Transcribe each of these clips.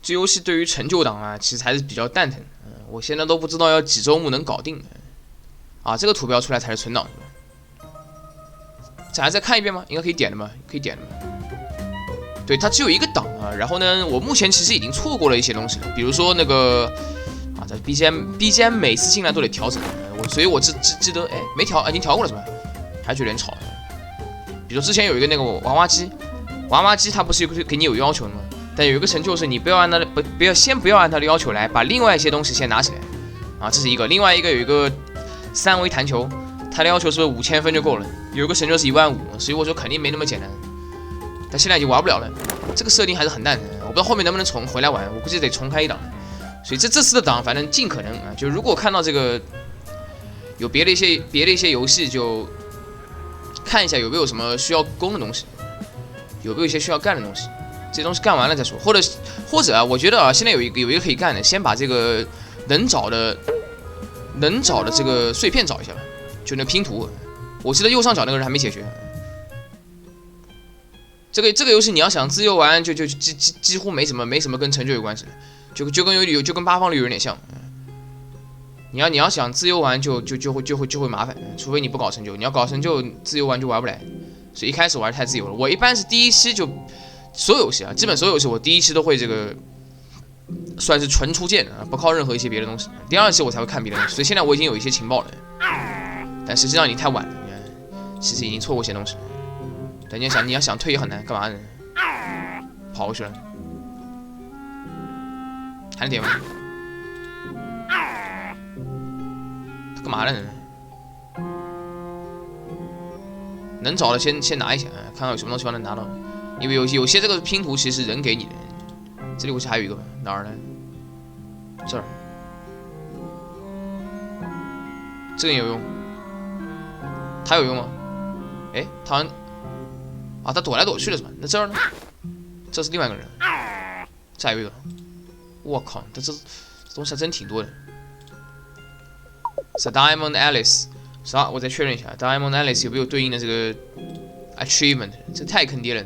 这游戏对于成就党啊，其实还是比较蛋疼。我现在都不知道要几周目能搞定。啊，这个图标出来才是存档是吧？这还再看一遍吗？应该可以点的吗？可以点的吗？对，它只有一个档啊。然后呢，我目前其实已经错过了一些东西了，比如说那个啊，这 BGM 每次进来都得调整。所以我记得，哎，没调，已经调过了是吧？还是有点吵。比如之前有一个那个娃娃机，娃娃机它不是给你有要求的吗？但有一个成就是你不要按它的不要按它的要求来，把另外一些东西先拿起来啊，这是一个。另外一个有一个3维弹球，它的要求是5000分就够了，有一个成就是15000，所以我说肯定没那么简单。但现在已经玩不了了，这个设定还是很烂的，我不知道后面能不能重回来玩，我估计得重开一档。所以这次的档反正尽可能啊，就如果看到这个有别的一些游戏，就看一下有没有什么需要攻的东西，有没有一些需要干的东西。这些东西干完了再说，或者啊，我觉得啊，现在有一个可以干的，先把这个能找的这个碎片找一下吧，就那拼图。我记得右上角那个人还没解决。这个游戏你要想自由玩，就几乎没什么跟成就有关系的，就跟八方旅有点像。你要想自由玩就会麻烦，除非你不搞成就，你要搞成就自由玩就玩不来。所以一开始玩太自由了，我一般是第一期就。所有游戏啊，基本所有游戏我第一期都会这个，算是纯出剑啊，不靠任何一些别的东西。第二期我才会看别的东西，所以现在我已经有一些情报了，但实际上已经太晚了，其实已经错过一些东西了。但你要想退也很难，干嘛呢？跑过去了，还能点吗？他干嘛呢？能找的先拿一下，看看有什么东西能拿到。因为有些这个拼图其实人给你的，这里我还有一个哪儿呢？这儿，这个有用，它有用吗？哎，他好像啊，他躲来躲去的是吧？那这儿呢？这是另外一个人，这还有一个，我靠，这东西还真挺多的。是 Diamond Alice， 啥？我再确认一下 ，Diamond Alice 有没有对应的这个 achievement？ 这太坑爹了！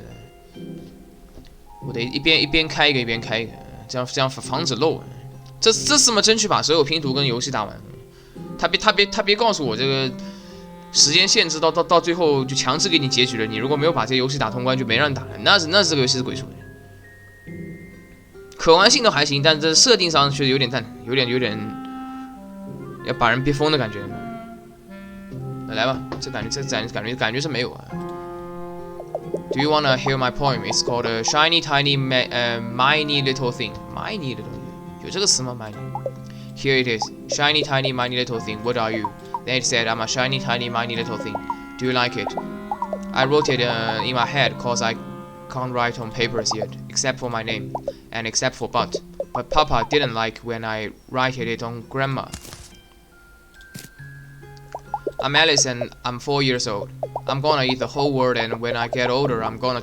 我得一边开一个一边开一个，这样防止漏。这是么争取把所有拼图跟游戏打完。他别告诉我这个时间限制到最后就强制给你结局了。你如果没有把这些游戏打通关，就没让你打了。那是这个游戏是鬼出的。可玩性都还行，但这设定上确实有点蛋，有点要把人憋疯的感觉。来吧，这感觉是没有啊。Do you wanna hear my poem? It's called a shiny, tiny, miny little thing. Miny little thing. 有这个词吗 ？Miny. Here it is. Shiny, tiny, miny little thing. What are you? Then it said, I'm a shiny, tiny, miny little thing. Do you like it? I wrote it in my head cause I can't write on papers yet, except for my name, and except for but. But Papa didn't like when I write it on grandma. I'm Alice and I'm 4 years old. I'm gonna eat the whole world, and when I get older, I'm gonna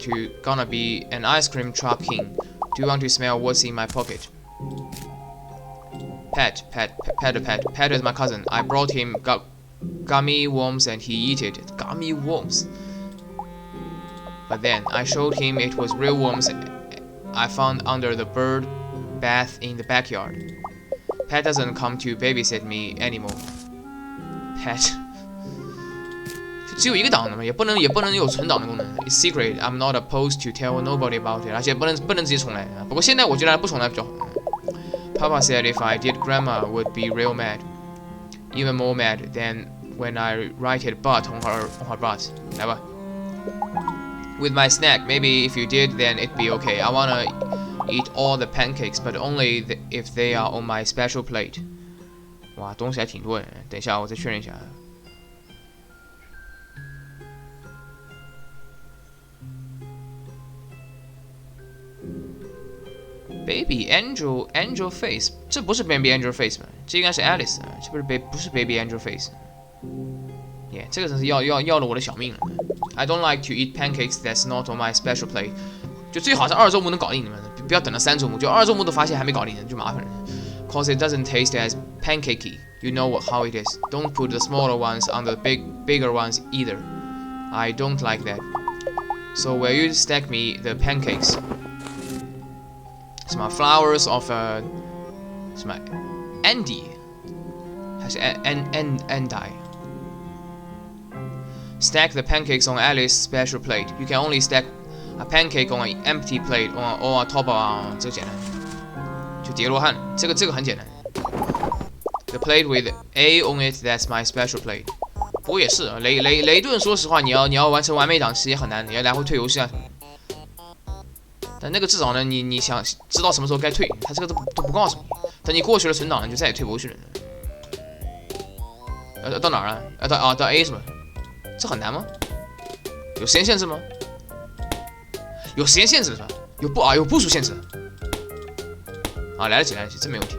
be an ice cream truck king. Do you want to smell what's in my pocket? Pat is my cousin. I brought him gummy worms and he eat it. Gummy worms. But then I showed him it was real worms I found under the bird bath in the backyard. Pat doesn't come to babysit me anymore. Pat. 只有一个档的嘛，也不能有存档的功能。It's secret. I'm not supposed to tell nobody about it. 而且不能直接重来。不过现在我觉得不重来比较好。Papa said if I did, Grandma would be real mad, even more mad than when I write it but on her butt. 来吧。With my snack, maybe if you did, then it'd be okay. I wanna eat all the pancakes, but only if they are on my special plate. 哇，东西还挺多的。等一下，我再确认一下。Baby Angel Face， 这不是 Baby Angel Face 吗？这应该是 Alice， 这不是 Baby Angel Face。耶，这个真是要了我的小命了。I don't like to eat pancakes that's not on my special plate。就最好是2周目能搞定的，不要等到3周目，就2周目都发现还没搞定就麻烦了。Cause it doesn't taste as pancakey. You know how it is. Don't put the smaller ones on the bigger ones either. I don't like that. So will you stack me the pancakes? 什么 flowers of 什么 Andy 还是 Andy？Stack the pancakes on Alice's special plate. You can only stack a pancake on an empty plate or top of 这个简单，就叠罗汉，这个很简单。The plate with A on it, that's my special plate. 不过也是，雷顿，说实话，你要完成完美档期也很难，你要来回退游戏啊什么的。但那个至少呢，你想知道什么时候该退，他这个都不告诉你。等你过去了存档，你就再也退不过去了。到哪儿啊？到 A 是吧？这很难吗？有时间限制吗？有时间限制是吧？有步数限制。啊，来得及，这没问题。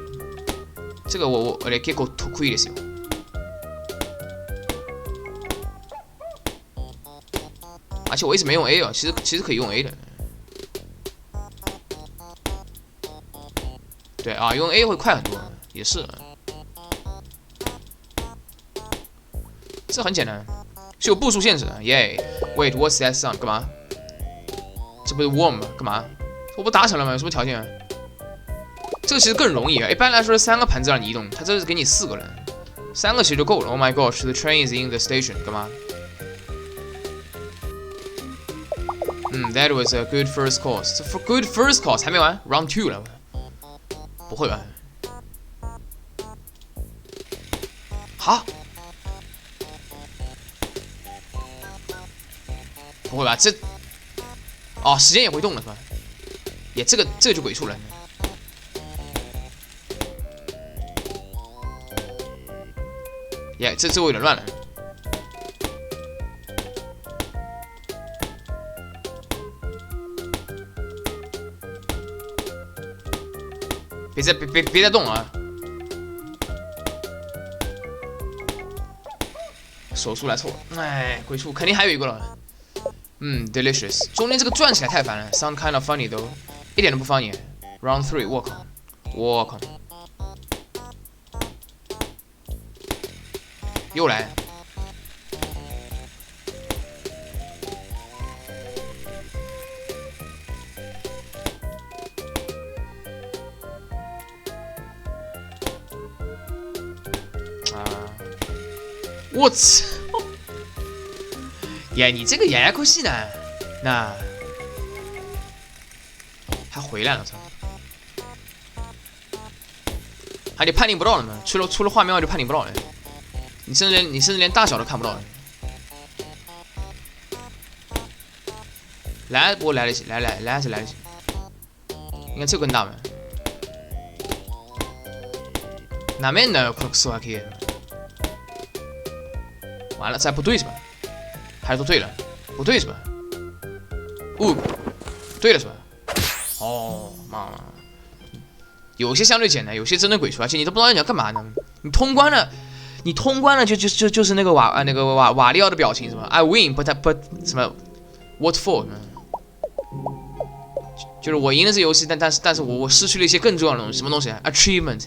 这个我来結構得意ですよ。而且我一直没用 A 啊，其实可以用 A 的。对啊，用 A 会快很多，也是。这很简单，是有步数限制的。耶、Wait, what's that sound？ 干嘛？这不是 warm 吗？干嘛？我不达成了吗？有什么条件啊？这个其实更容易啊，一般来说是3个盘子让你移动，它这是给你4个人，3个其实就够了。Oh my gosh, the train is in the station。干嘛？That was a good first course. For good first course 还没完 ，Round 2了。不会吧？哈？不会吧？哦，时间也会动了是吧？也这个就鬼畜了。耶，这我有点乱了。别再动啊！手速来凑了，哎，鬼畜肯定还有一个了。delicious。中间这个转起来太烦了 ，sound kind of funny though， 一点都不 funny。Round 3， 我靠，又来。我操！呀，你这个牙口戏呢？那还回来了，操！还得判定不到了吗？出了画面外就判定不到了，你甚至连大小都看不到了。来，不过来得及，来还是来得及。应该这个更大吗？哪面呢？克斯瓦克。完了，再不对是吧？还是都对了？不对是吧？对了是吧？哦，妈，有些相对简单，有些真的鬼畜，而且你都不知道你要干嘛呢。你通关了就是那个瓦利奥的表情是吧 ？I win, but 什么 ？What for？ 就是我赢了这游戏，但是我失去了一些更重要的东西，什么东西 ？Achievement，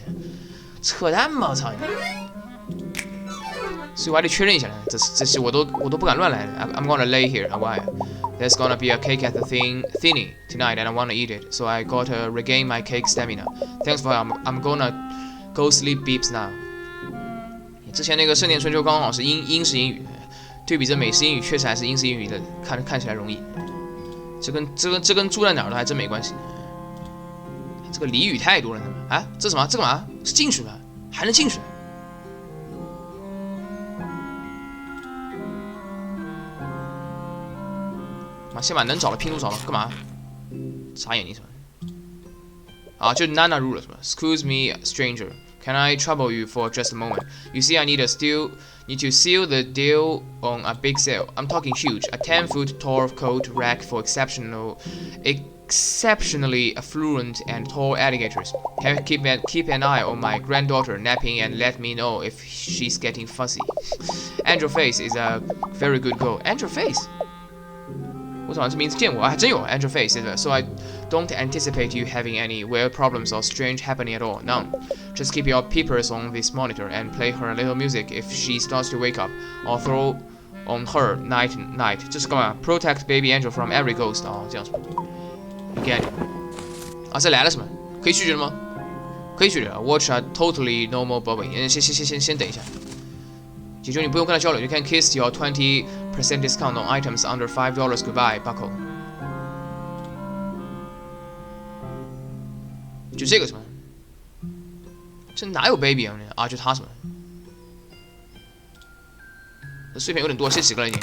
扯淡嘛！操你！所以我还得确认一下呢，这些我都不敢乱来。I'm gonna lay here a while. There's gonna be a cake at the thingy tonight, and I wanna eat it. So I gotta regain my cake stamina. Thanks for I'm gonna go sleep beeps now. 之前那个圣殿春秋刚好是英式英语，对比这美式英语，确实还是英式英语的看起来容易。这跟住在哪儿都还真没关系。这个俚语太多了啊！这什么？这干嘛？是进去吗？还能进去？先把能找的拼图找到，干嘛？眨眼睛是吧？啊，就 Nana rule 是吧 ？Excuse me, stranger. Can I trouble you for just a moment? You see, I need to seal the deal on a big sale. I'm talking huge. A 10-foot tall coat rack for exceptionally affluent and tall alligators. Can you keep an eye on my granddaughter napping and let me know if she's getting fussy? Angel Face is a very good girl. Angel Face? 我好像这名字见过啊，还真有 Angel Face, so I don't anticipate you having any weird problems or strange happening at all. None. Just keep your peepers on this monitor and play her a little music if she starts to wake up, or throw on her night. 这是干嘛 ？Protect baby angel from every ghost 啊，这样说。给啊，这来了是吗？可以拒绝了吗？可以拒绝了。Watch a totally normal baby。先等一下。解决你不用跟他交流，you can kiss your 20% discount on items under $5. Goodbye, bucko。就这个是吧？这哪有 baby 啊？啊，就他是吧？这碎片有点多，写几个了已经？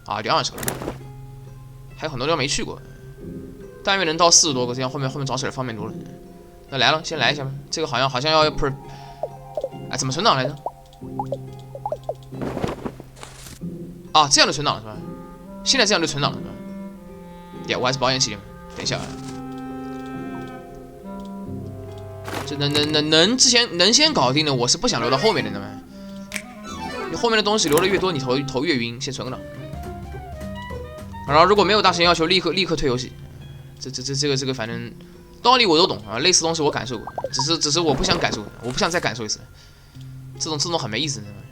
啊，就20个了，还有很多地方没去过。但愿能到40多个，这样后面找起来方便多了。那来了，先来一下吧。这个好像要哎，怎么存档来着？啊，这样就存档了是吧？现在这样就存档了是吧？对，我还是保险起见。等一下啊，这之前能先搞定的，我是不想留到后面的，知道吗？你后面的东西留的越多，你头越晕。先存个档，然后如果没有大神要求，立刻退游戏。这个，反正道理我都懂啊，类似东西我感受过，只是我不想感受，我不想再感受一次。这种很没意思，知道吗？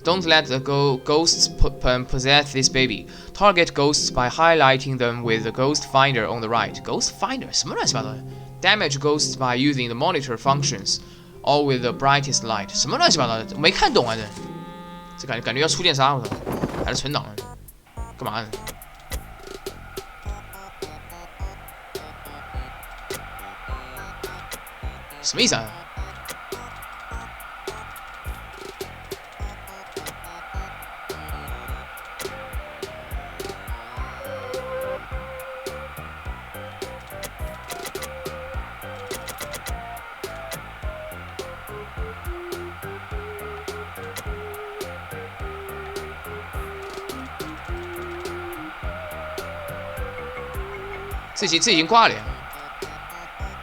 Don't let the ghosts possess this baby. Target ghosts by highlighting them with the ghost finder on the right. Ghost finder 什么乱七八糟的 ？Damage ghosts by using the monitor functions, or with the brightest light. 什么乱七八糟的？没看懂啊这感觉要出剑杀，我操！还是存档了，干嘛呢？什么意思啊？这已经挂了呀？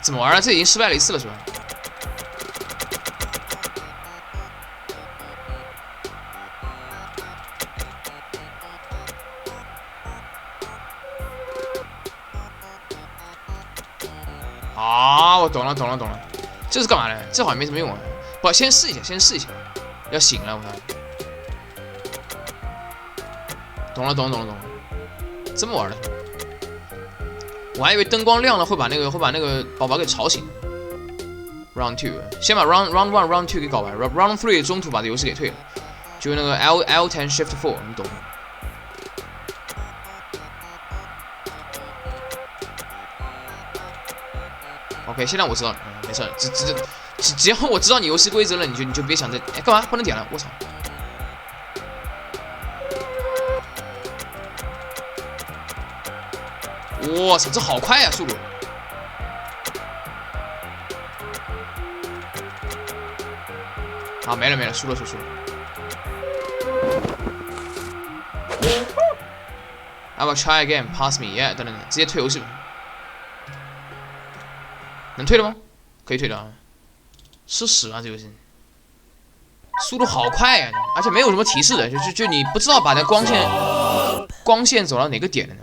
怎么玩啊？这已经失败了1次了是吧？啊，我懂了。这是干嘛呢？这好像没什么用啊。不，先试一下。要醒了，我看。懂了。这么玩的。我还以为灯光亮了会把那个宝宝给吵醒。Round 2， 先把 Round 1、Round 2给搞完 ，Round 3中途把这游戏给退了，就那个 L10 Shift 4，你懂。OK， 现在我知道了，没事，只要我知道你游戏规则了，你就别想着，哎，干嘛不能点了？我操！我操，这好快呀，速度！啊，没了，输了。I will try again. Pass me. Yeah， 等，直接退游戏吧。能退了吗？可以退的啊。吃屎啊，这游戏！速度好快呀，而且没有什么提示的，就你不知道把那光线走到哪个点了，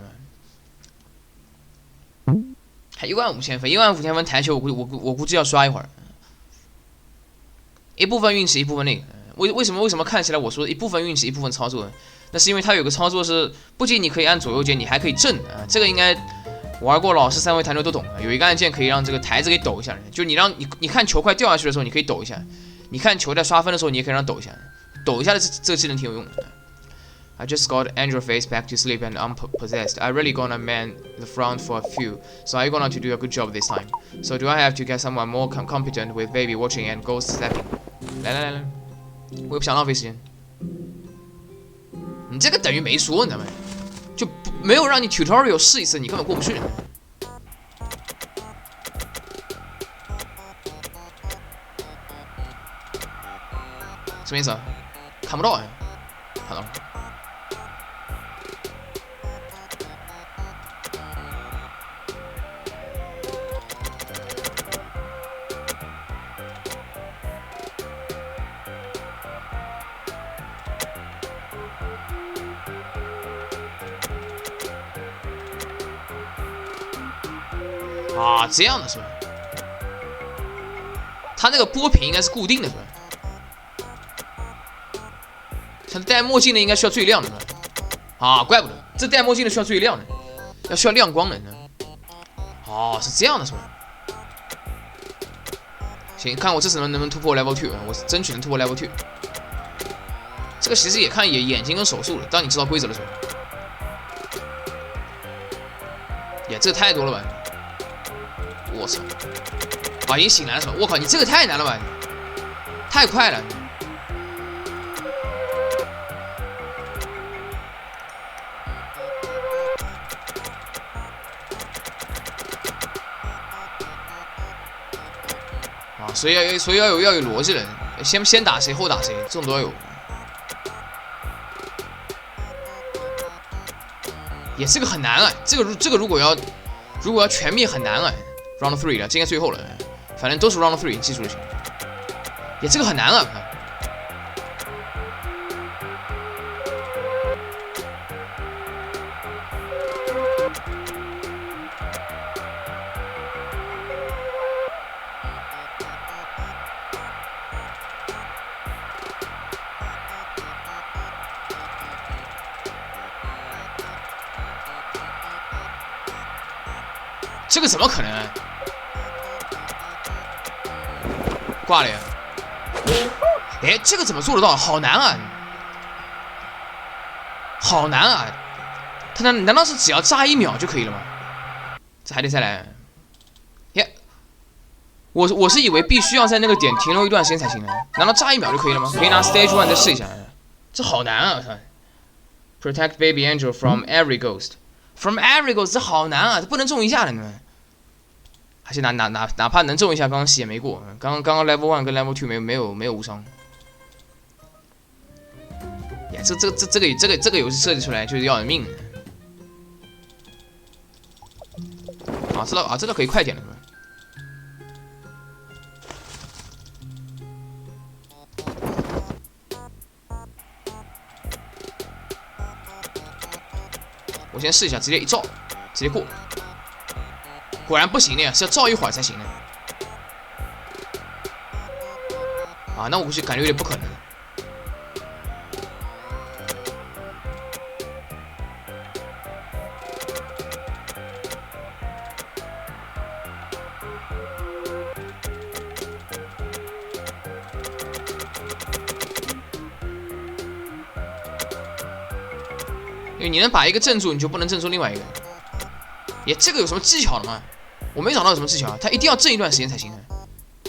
还15000分，15000分台球，我估计要刷一会儿。一部分运气，一部分那个。为什么看起来我说一部分运气，一部分操作？那是因为它有个操作是，不仅你可以按左右键，你还可以震啊。这个应该玩过老式3位弹球都懂。有一个按键可以让这个台子给抖一下，就你看球快掉下去的时候，你可以抖一下；你看球在刷分的时候，你也可以让它抖一下。抖一下的这个技能挺有用的。I just got Angel Face back to sleep and unpossessed. I really gonna man the front for a few, so I'm gonna to do a good job this time. So do I have to get someone more competent with baby watching and ghost slapping? 来，我也不想浪费时间。你这个等于没说，你知道吗？就没有让你 tutorial 试一次，你根本过不去。什么意思啊？看不到哎，看到了。啊，这样的是吧？它那个波频应该是固定的，是吧？像戴墨镜的应该需要最亮的，是吧？啊，怪不得这戴墨镜的需要最亮的，需要亮光的，哦，是这样的，是吧？行，看我这次能不能突破 Level 2，我是争取能突破 Level 2。这个其实也看眼睛跟手速了，当你知道规则的时候。也这个太多了吧！我操！啊，已经醒来了是吧？我靠，你这个太难了吧！太快了！啊，所以要有逻辑了，先打谁后打谁，这种都要有。也这个很难啊，这个如果要全灭很难啊 ，Round 3了，这应该最后了，反正都是 Round 3，你记住就行。也这个很难啊。这个怎么可能啊？挂了呀！哎，这个怎么做得到？好难啊！好难啊！他难道是只要炸1秒就可以了吗？这还得再来。耶！我是以为必须要在那个点停留一段时间才行呢。难道炸1秒就可以了吗？可以拿 Stage 1再试一下。这好难啊！Protect baby angel from every ghost. From every ghost， 这好难啊！这不能中一下的呢。还是哪怕能中一下，刚刚戏也没过。刚刚 Level 1跟 Level 2没有无伤。呀，这个游戏设计出来就是要人命。啊，这倒可以快点了。我先试一下，直接一照，直接过。果然不行的呀，是要照一会儿才行的。啊，那我估计感觉有点不可能。因为你能把一个镇住，你就不能镇住另外一个。也这个有什么技巧的吗？我没找到有什么技巧啊，他一定要镇一段时间才行。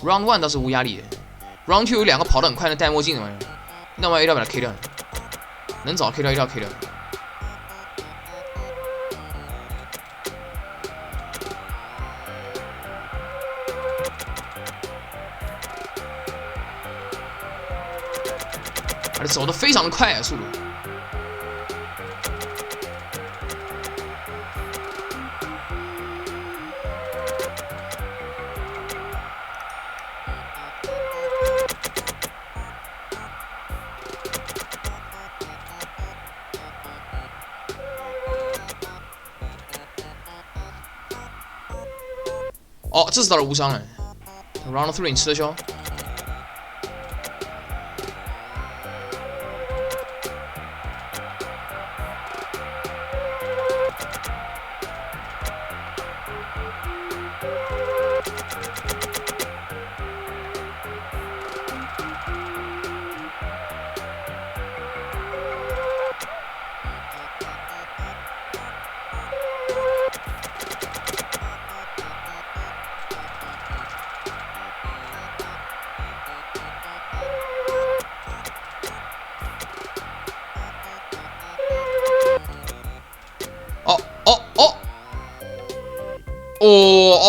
Round 1倒是无压力的 ，Round 2有2个跑得很快的戴墨镜的玩意儿，那玩意儿要把它 K 掉，能找 K 掉一定要 K 掉。而且走得非常的快啊，速度。哦，这次到了无伤了 ，Round 3你吃得消。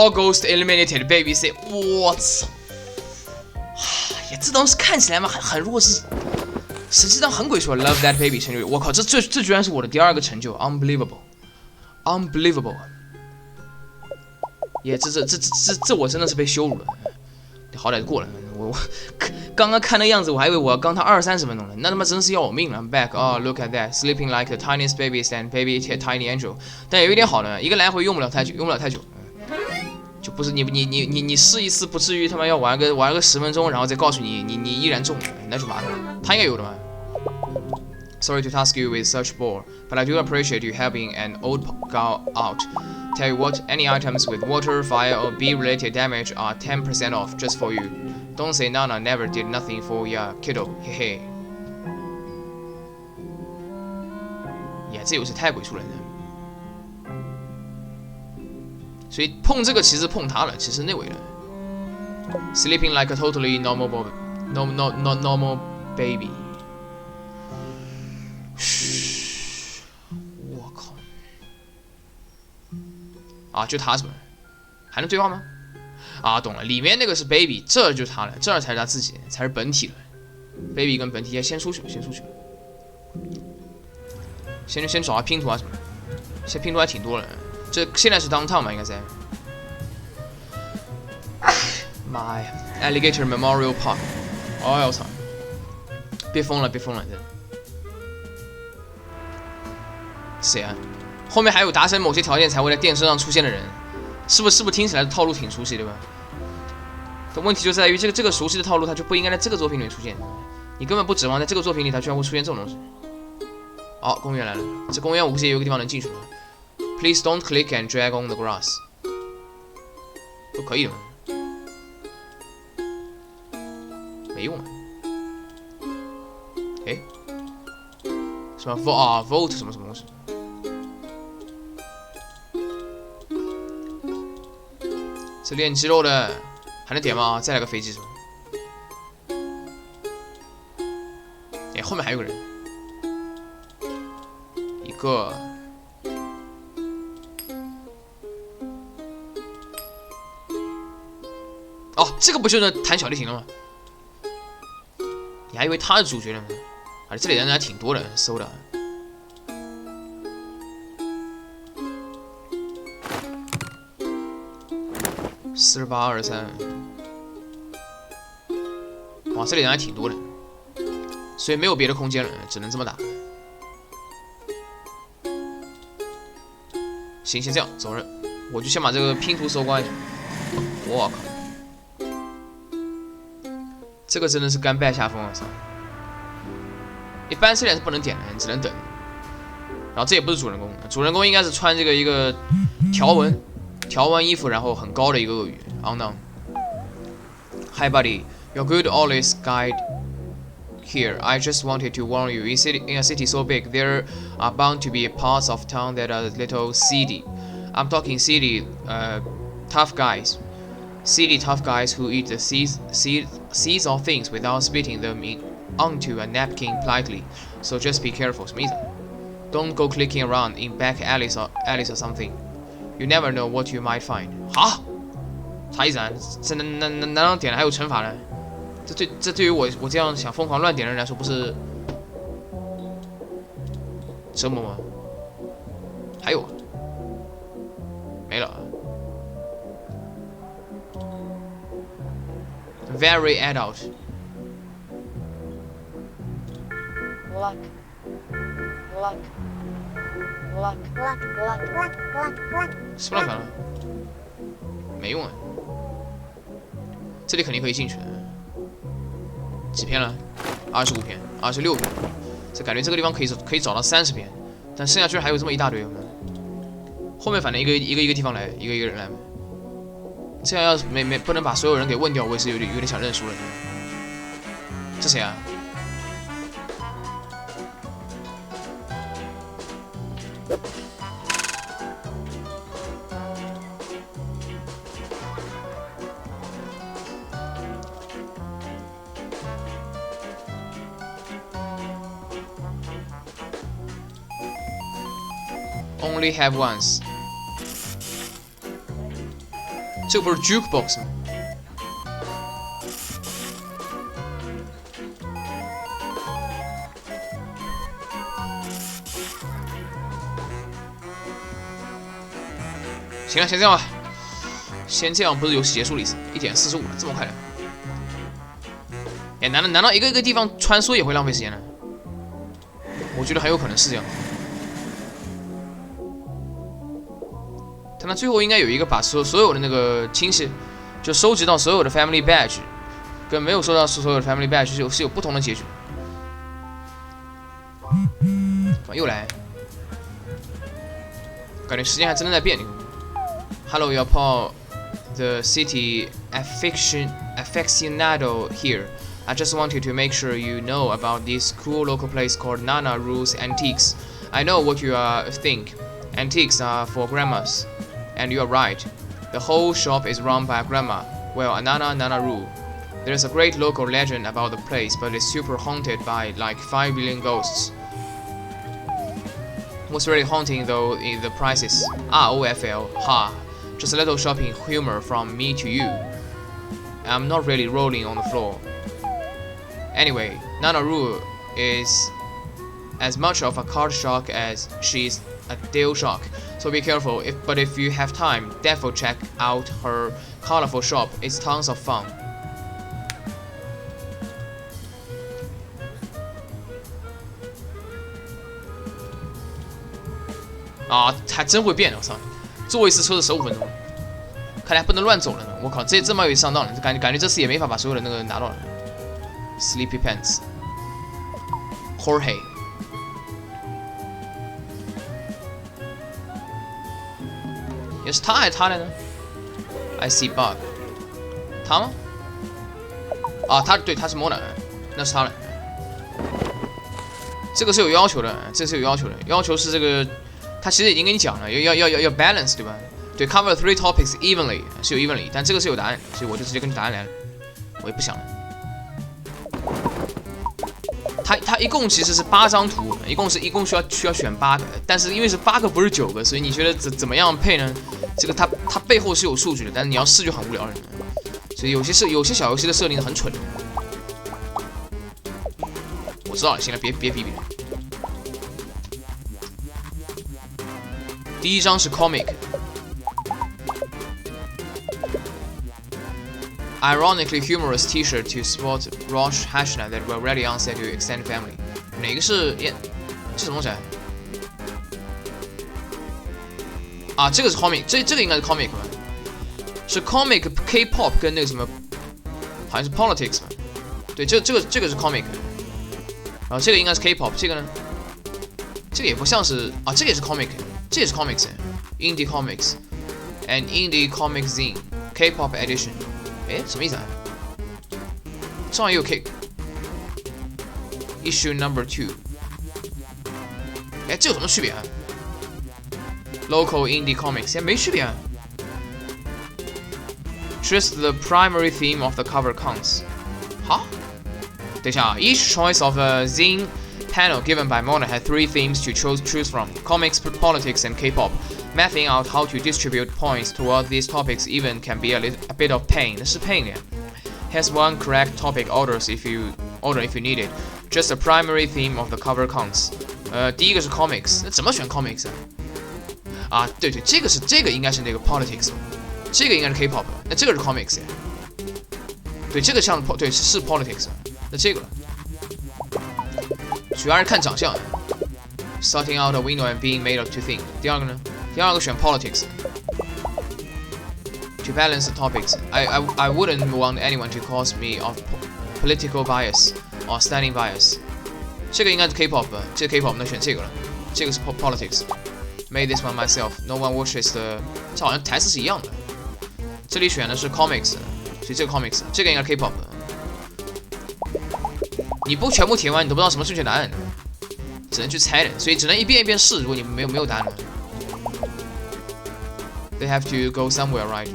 all ghost eliminated baby say， 我操！呀，这东西看起来嘛很弱势，实际上很鬼畜。Love that baby 成就，我靠，这居然是我的第2个成就 ，unbelievable。耶，这我真的是被羞辱了，好歹过了。我刚刚看那样子，我还以为我要刚他20-30分钟了，那他妈真是要我命了。I'm back， oh look at that， sleeping like the tiniest babies and baby tiny angel。但有一点好呢，一个来回用不了太久。就不是你试一次不至于他妈要玩个10分钟，然后再告诉你依然中，那就麻烦了。他应该有的嘛。Sorry to task you with such bore, but I do appreciate you helping an old gal out. Tell you what, any items with water, fire, or bee-related damage are 10% off just for you. Don't say Nana never did nothing for ya, kiddo. 嘿嘿。呀，这游戏太鬼畜了，所以碰这个其实碰他了，其实内围了。Sleeping like a totally normal normal baby。嘘，我靠！啊，就他是吧？还能对话吗？啊，懂了，里面那个是 baby， 这就是他了，这才是他自己，才是本体了。baby 跟本体先出去了，先出去了。先找下拼图啊什么的，现在拼图还挺多了。这现在是 downtown 嘛，应该在。妈呀 ，Alligator Memorial Park！ 哎呦我操！别疯了，别疯了，这谁啊？后面还有达成某些条件才会在电视上出现的人，是不是听起来套路挺熟悉，对吧？但问题就在于这个熟悉的套路，它就不应该在这个作品里出现。你根本不指望在这个作品里它居然会出现这种东西。好，公园来了，这公园我估计也有个地方能进去了。Please don't click and drag on the grass。都可以的吗？没用啊。哎，什么 vote 什么东西？这练肌肉的还能点吗？再来个飞机是吧？哎，后面还有个人，一个。哦，这个不就是弹小提琴了吗？你还以为他是主角了吗？啊，这里人还挺多的，搜的。4823，哇，这里人还挺多的，所以没有别的空间了，只能这么打。行，先这样，走人，我就先把这个拼图搜刮一下。我靠！这个真的是甘拜下风啊！操！一般这点是不能点的，你只能等。然后这也不是主人公，主人公应该是穿这个一个条纹衣服，然后很高的一个鳄鱼。On down. Hi buddy, your good always guide here. I just wanted to warn you. In a city so big, there are bound to be parts of town that are a little seedy. I'm talking seedy, tough guys. Seedy tough guys who eat the seeds of things without spitting them onto a napkin politely. So just be careful. 什么意思 ？Don't go clicking around in back alleys or something. You never know what you might find. 好，啥意思啊？这难道点了还有惩罚呢？这对于我这样想疯狂乱点的人来说，不是折磨吗？还有，没了。Very adult. Luck. 什么乱反了？没用啊！这里肯定可以进去的。几篇了？25篇，26篇。这感觉这个地方可以找到30篇，但剩下居然还有这么一大堆。后面反正一个地方来，一个人来。这样要是不能把所有人给问掉，我也是有点想认输了。这谁啊？ Only have once。这个不是 jukebox 吗？行了，先这样吧。先这样不是游戏结束的意思？1点45了，这么快的？哎，难道一个地方穿梭也会浪费时间呢？我觉得很有可能是这样。 但他最后应该有一个把所有的那个亲戚，就收集到所有的 family badge， 跟没有收到所有的 family badge 是有不同的结局。又来，感觉时间还真的在变。Hello, you're Paul, the city aficionado here. I just wanted to make sure you know about this cool local place called Nana Ru's Antiques. I know what you think. Antiques are for grandmas. And you're right. The whole shop is run by a grandma. Well, Nana Ru. There's a great local legend about the place, but it's super haunted by like 5 billion ghosts. What's really haunting though is the prices. ROFL, ha. Just a little shopping humor from me to you. I'm not really rolling on the floor. Anyway, Nana Ru is as much of a card shark as she's a deal shark. So be careful. But if you have time, definitely check out her colorful shop. It's tons of fun. 啊，还真会变！我操，坐一次车子15分钟，看来不能乱走了呢。我靠，这么有上当了，感觉这次也没法把所有的那个拿到了。Sleepy Pants Jorge 也是他还是他来呢 ？I see bug， 他吗？啊，他对，他是 Mona， 那是他了。这个是有要求的，这个是有要求的，要求是这个。 他其实已经跟你讲了，要 balance 对吧？对 ，cover 3 topics evenly 是有 evenly， 但这个是有答案，所以我就直接根据答案来了，我也不想了。它一共其实是8张图，一共需要选8个，但是因为是8个不是9个，所以你觉得怎么样配呢？这个它背后是有数据的，但是你要试就很无聊了。所以有些小游戏的设定很蠢。我知道了，行了，别比比了。 第一张是 comic。Ironically humorous T-shirt to support Rosh Hashanah that were already on sale to extended family。哪个是？这什么东西啊？啊，这个是 comic， 这个应该是 comic 吧？是 comic K-pop 跟那个什么，好像是 politics 吧？对，这个是 comic。然后这个应该是 K-pop， 这个呢？这个也不像是啊，这个也是 comic。 这也是 comics，indie comics and indie comic zine K-pop edition， 哎，什么意思啊？上面有 K issue number 2， 哎，这有什么区别啊 ？Local indie comics 也没区别啊。Just the primary theme of the cover counts。好，等一下啊 ，each choice of a zine panel given by Mona had 3 themes to choose from: comics, politics, and K-pop. Mapping out how to distribute points toward these topics even can be a bit of pain. 是 pain 呀。Has one correct topic orders if you need it. Just the primary theme of the cover counts. 第一个是 comics， 那怎么选 comics 啊？啊，对，这个应该是那个 politics， 这个应该是 K-pop， 那这个是 comics 呀。对，这个像对是 politics， 那这个。 主要是看长相 ，starting out a window and being made up to think。第二个呢？第二个选 politics。To balance the topics, I wouldn't want anyone to accuse me of political bias or standing bias。这个应该是 K-pop， 这个 K-pop 那选这个了，这个是 politics。Made this one myself. No one watches the。这好像台词是一样的。这里选的是 comics， 所以这个 comics， 这个应该是 K-pop。 你不全部填完，你都不知道什么正确答案，只能去猜的，所以只能一遍一遍试。如果你没有答案的 ，they have to go somewhere right。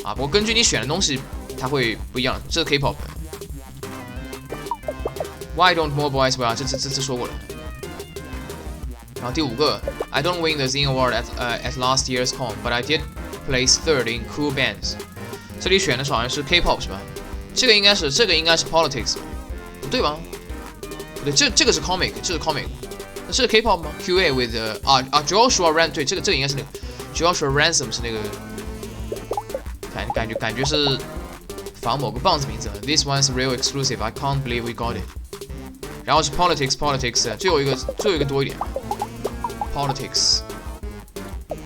啊，不过根据你选的东西，它会不一样。这是 K-pop。Why don't more boys wear？ 这说过了。然后第5个 ，I don't win the Zine Award at last year's con, but I did place 3rd in cool bands。这里选的好像是 K-pop 是吧？这个应该是 politics， 不对吧？ 不对，这个是 comic， 这是 comic， 那是 K-pop 吗 ？QA with Joshua Ran， 对，这个应该是那个 Joshua Ransom 是那个，感觉是仿某个棒子名字。This one's real exclusive. I can't believe we got it. 然后是 politics， 最后一个多一点 ，politics。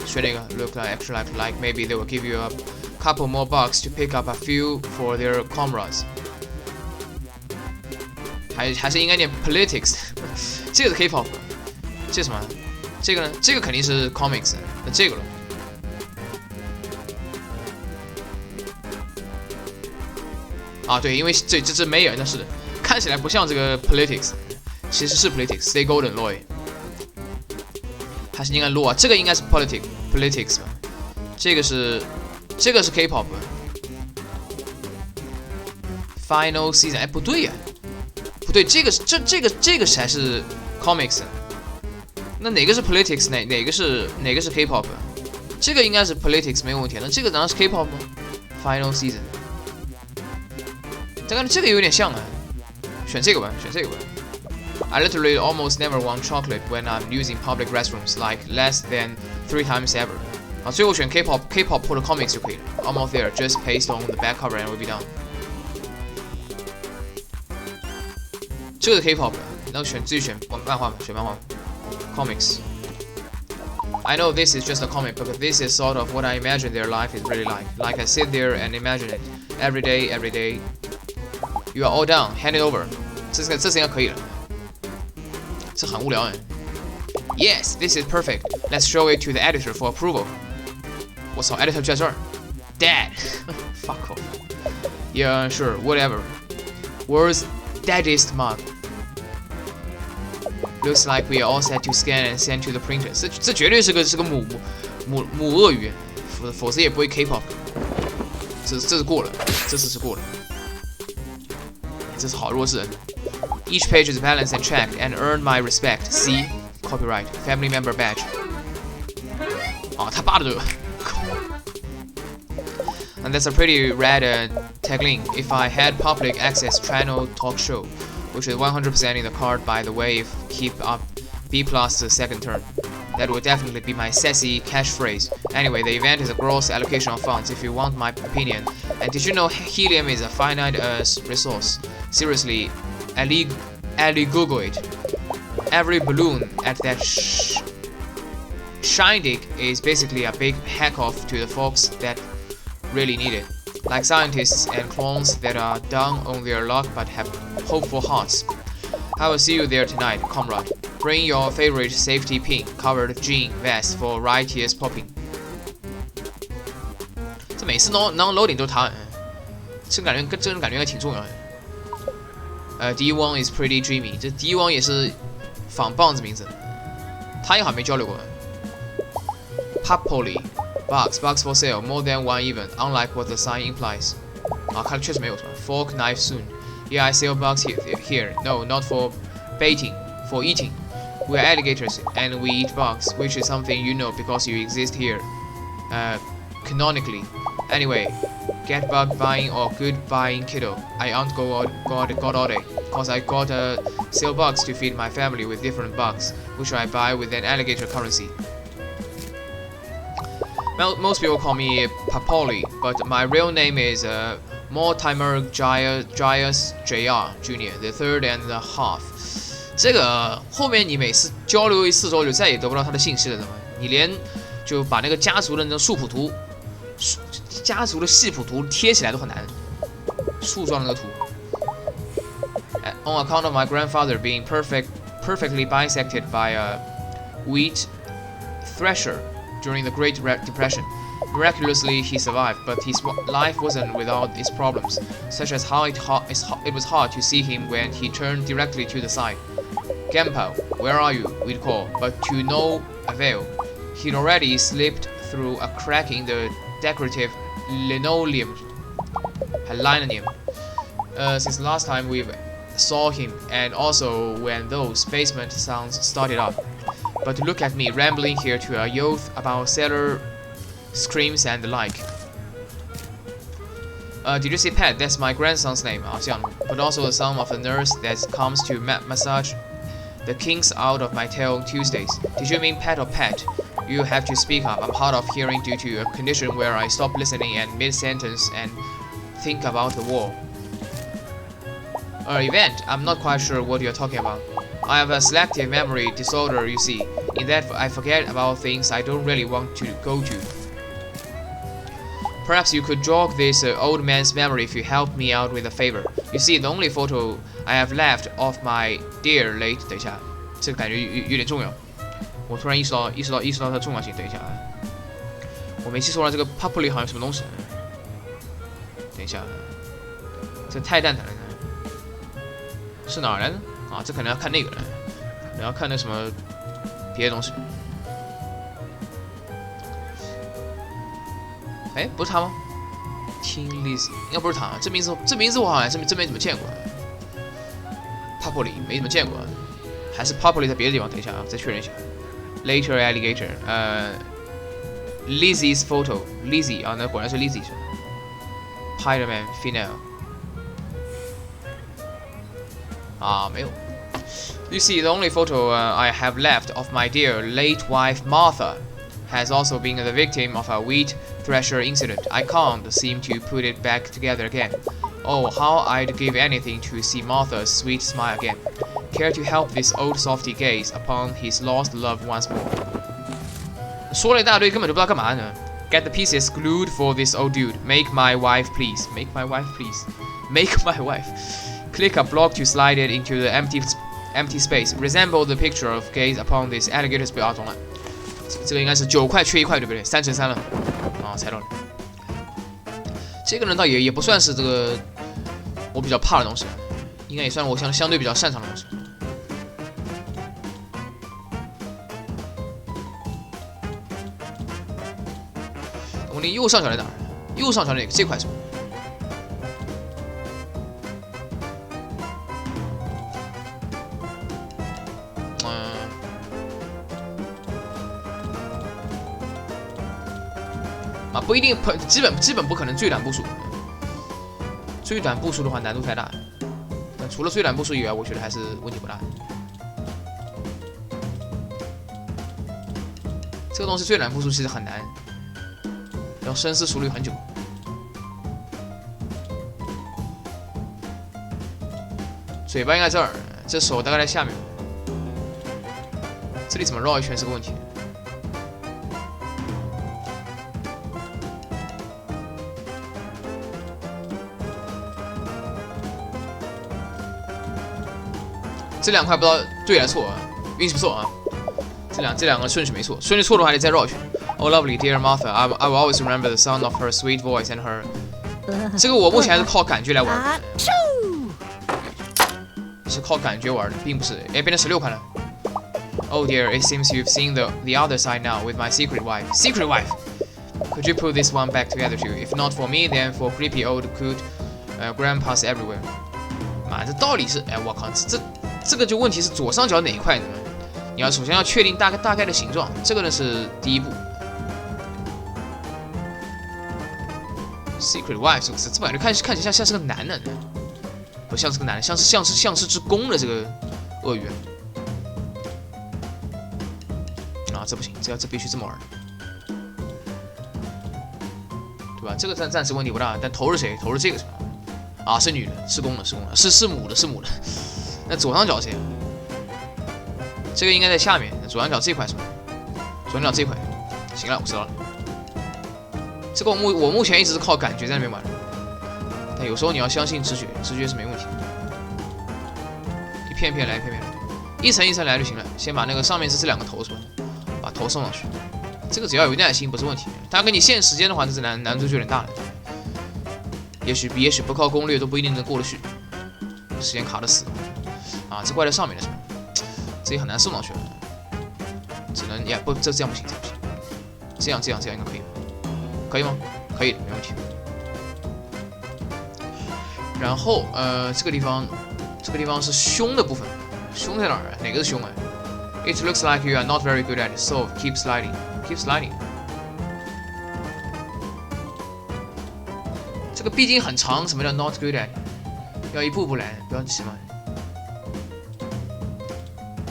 选哪个 ？Look like actually like maybe they will give you a couple more bucks to pick up a few for their comrades。 还是应该念 politics， 这个是 K-pop， 这是什么？这个呢？这个肯定是 comics， 那这个了。啊，对，因为这Mayor，但是看起来不像这个 politics， 其实是 politics。Stay golden, Loy。还是应该 law 啊，这个应该是 politics 吧？这个是 K-pop。Final season， 哎，不对呀，不对，这个才是 comics。那哪个是 politics？ 哪个是 K-pop？ 这个应该是 politics 没有问题。那这个难道是 K-pop 吗 ？Final season。但感觉这个有点像啊，选这个吧。I literally almost never want chocolate when I'm using public restrooms, like less than 3 times ever. 啊，最后选 K-pop 或者 comics 就可以了。Almost there, just paste on the back cover and we'll be done. 这个是 K-pop， 然后自己选漫画吧，选漫画 comics. I know this is just a comic, but this is sort of what I imagine their life is really like. Like I sit there and imagine it every day. You are all done. Hand it over. 这应该可以了。这很无聊哎。Yes, this is perfect. Let's show it to the editor for approval. 我操 ，editor 就在这儿。Dad. Fuck off. Yeah, sure, whatever. Where's Daddy's mug? Looks like we are all set to scan and send to the printer. 这绝对是个母鳄鱼，否则也不会 K-pop。这是过了，这次是过了。这是好弱智。Each page is balanced and checked and earned my respect. See, copyright, family member badge. 啊，他爸的这个。And that's a pretty rad tagline. If I had public access channel talk show, which is 100% in the card by the way if keep up B+ the second term. That would definitely be my sassy catchphrase. Anyway, the event is a gross allocation of funds if you want my opinion. And did you know helium is a finite resource? Seriously, Google it. Every balloon at that shindig is basically a big hack off to the folks that really need it. Like scientists and clones that are down on their luck but have hopeful hearts. I will see you there tonight, comrade. Bring your favorite safety pin covered jean vest for righteous popping. 这每次能 loading 都是他，这种感觉还挺重要的。D1 is pretty dreamy， 这 D1 也是仿棒子名字，他也好像没交流过。Popoli box for sale, more than one even, unlike what the sign implies. 啊，看来确实没有什么 fork knife soon. Yeah, I sell bugs here. No, not for baiting, for eating. We are alligators and we eat bugs, which is something you know because you exist here, canonically. Anyway, get bug buying or good buying, kiddo. I aren't got all day, cause I gotta sell bugs to feed my family with different bugs, which I buy with an alligator currency. Most people call me Papoli, but my real name is Mortimer Giles Jr. Jr. the third and a half. 这个后面你每次交流一次之后，就再也得不到他的信息了，对吗？你连就把那个家族的那种树谱图、家族的系谱图贴起来都很难，树状那个图。On account of my grandfather being perfectly bisected by a wheat thresher during the Great Depression. Miraculously, he survived, but his life wasn't without its problems, such as how it was hard to see him when he turned directly to the side. Gampo, where are you? We'd call, but to no avail. He'd already slipped through a crack in the decorative linoleum since last time we saw him, and also when those basement sounds started up. But look at me rambling here to a youth about cellar screams and the like. Did you say Pat? That's my grandson's name, but also the son of a nurse that comes to massage the kinks out of my tail on Tuesdays. Did you mean Pat or Pat? You have to speak up. I'm hard of hearing due to a condition where I stop listening at mid-sentence and think about the war. Event? I'm not quite sure what you're talking about. I have a selective memory disorder, you see. In that I forget about things I don't really want to go to. Perhaps you could jog this old man's memory if you help me out with a favor. You see, the only photo I have left of my dear late... 等一下，这个感觉有点重要。我突然意识到它的重要性。等一下，我没记错了，这个 Populi 好像什么东西。等一下，这太蛋疼了。是哪儿来的？啊，这可能要看那个了，可能要看那什么别的东西。哎，不是他吗？听 Liz， 应该不是他，这名字我好像真没怎么见过。Popoli 没怎么见过，还是 Popoli 在别的地方？等一下啊，再确认一下。Later Alligator， Lizzie's photo，Lizzie 啊，那果然是 Lizzie 是吧 ？Spider-Man female。啊，没有。You see, the only photo I have left of my dear late wife Martha has also been the victim of a wheat thresher incident. I can't seem to put it back together again. Oh, how I'd give anything to see Martha's sweet smile again. Care to help this old softy gaze upon his lost love once more? 说了一大堆，根本就不知道干嘛呢。Get the pieces glued for this old dude. Make my wife please. Make my wife please. Make my wife. Click a block to slide it into the empty space. Resemble the picture of gaze upon this alligator's bill 啊，懂了。这个应该是9块缺1块，对不对？3乘3了。啊，猜到了。这个人倒也不算是这个我比较怕的东西，应该也算我相对比较擅长的东西。我们离右上角在哪儿？右上角哪个？这块是吧？不一定，基本不可能最短步数。最短步数的话难度太大，但除了最短步数以外，我觉得还是问题不大。这个东西最短步数其实很难，要深思熟虑很久。嘴巴应该这儿，这手大概在下面。这里怎么绕一圈是个问题。这2块不知道对还是错啊，运气不错啊。这两个顺序没错，顺序错的话得再绕一圈。Oh lovely dear Martha, I will always remember the sound of her sweet voice and her。这个我目前还是靠感觉来玩的，是靠感觉玩的，并不是。哎，变成16块了。Oh dear, it seems you've seen the other side now with my secret wife. Secret wife. Could you put this one back together too? If not for me, then for creepy old coot grandpas everywhere. 妈，这道理是，哎，我靠，这个就问题是左上角哪一块呢？你要首先要确定大概的形状，这个呢是第一步。Secret wife 这本来就看起来像是个男的，不像是个男的，像是只公的这个鳄鱼。啊，这不行，这必须这么玩，对吧？这个暂时问题不大，但头是谁？头是这个是吧？啊，是女的，是公的，是母的。那左上角谁？这个应该在下面，左上角这块是吧？左上角这块，行了，我知道了。这个我目前一直是靠感觉在那边玩，但有时候你要相信直觉，直觉是没问题的。一片片来，一层一层来就行了。先把那个上面这2个头是吧？把头送上去，这个只要有耐心不是问题。他给你限时间的话，这难度就有点大了。也许不靠攻略都不一定能过得去，时间卡得死。啊，这怪在上面的是吧？这也很难送上去了，只能呀不，这样不行，这样应该可以，可以吗？可以的，没问题。然后这个地方是胸的部分，胸在哪儿啊？哪个是胸啊 ？It looks like you are not very good at it, so keep sliding. 这个毕竟很长，什么叫 not good at？ 要一步步来，不要急嘛。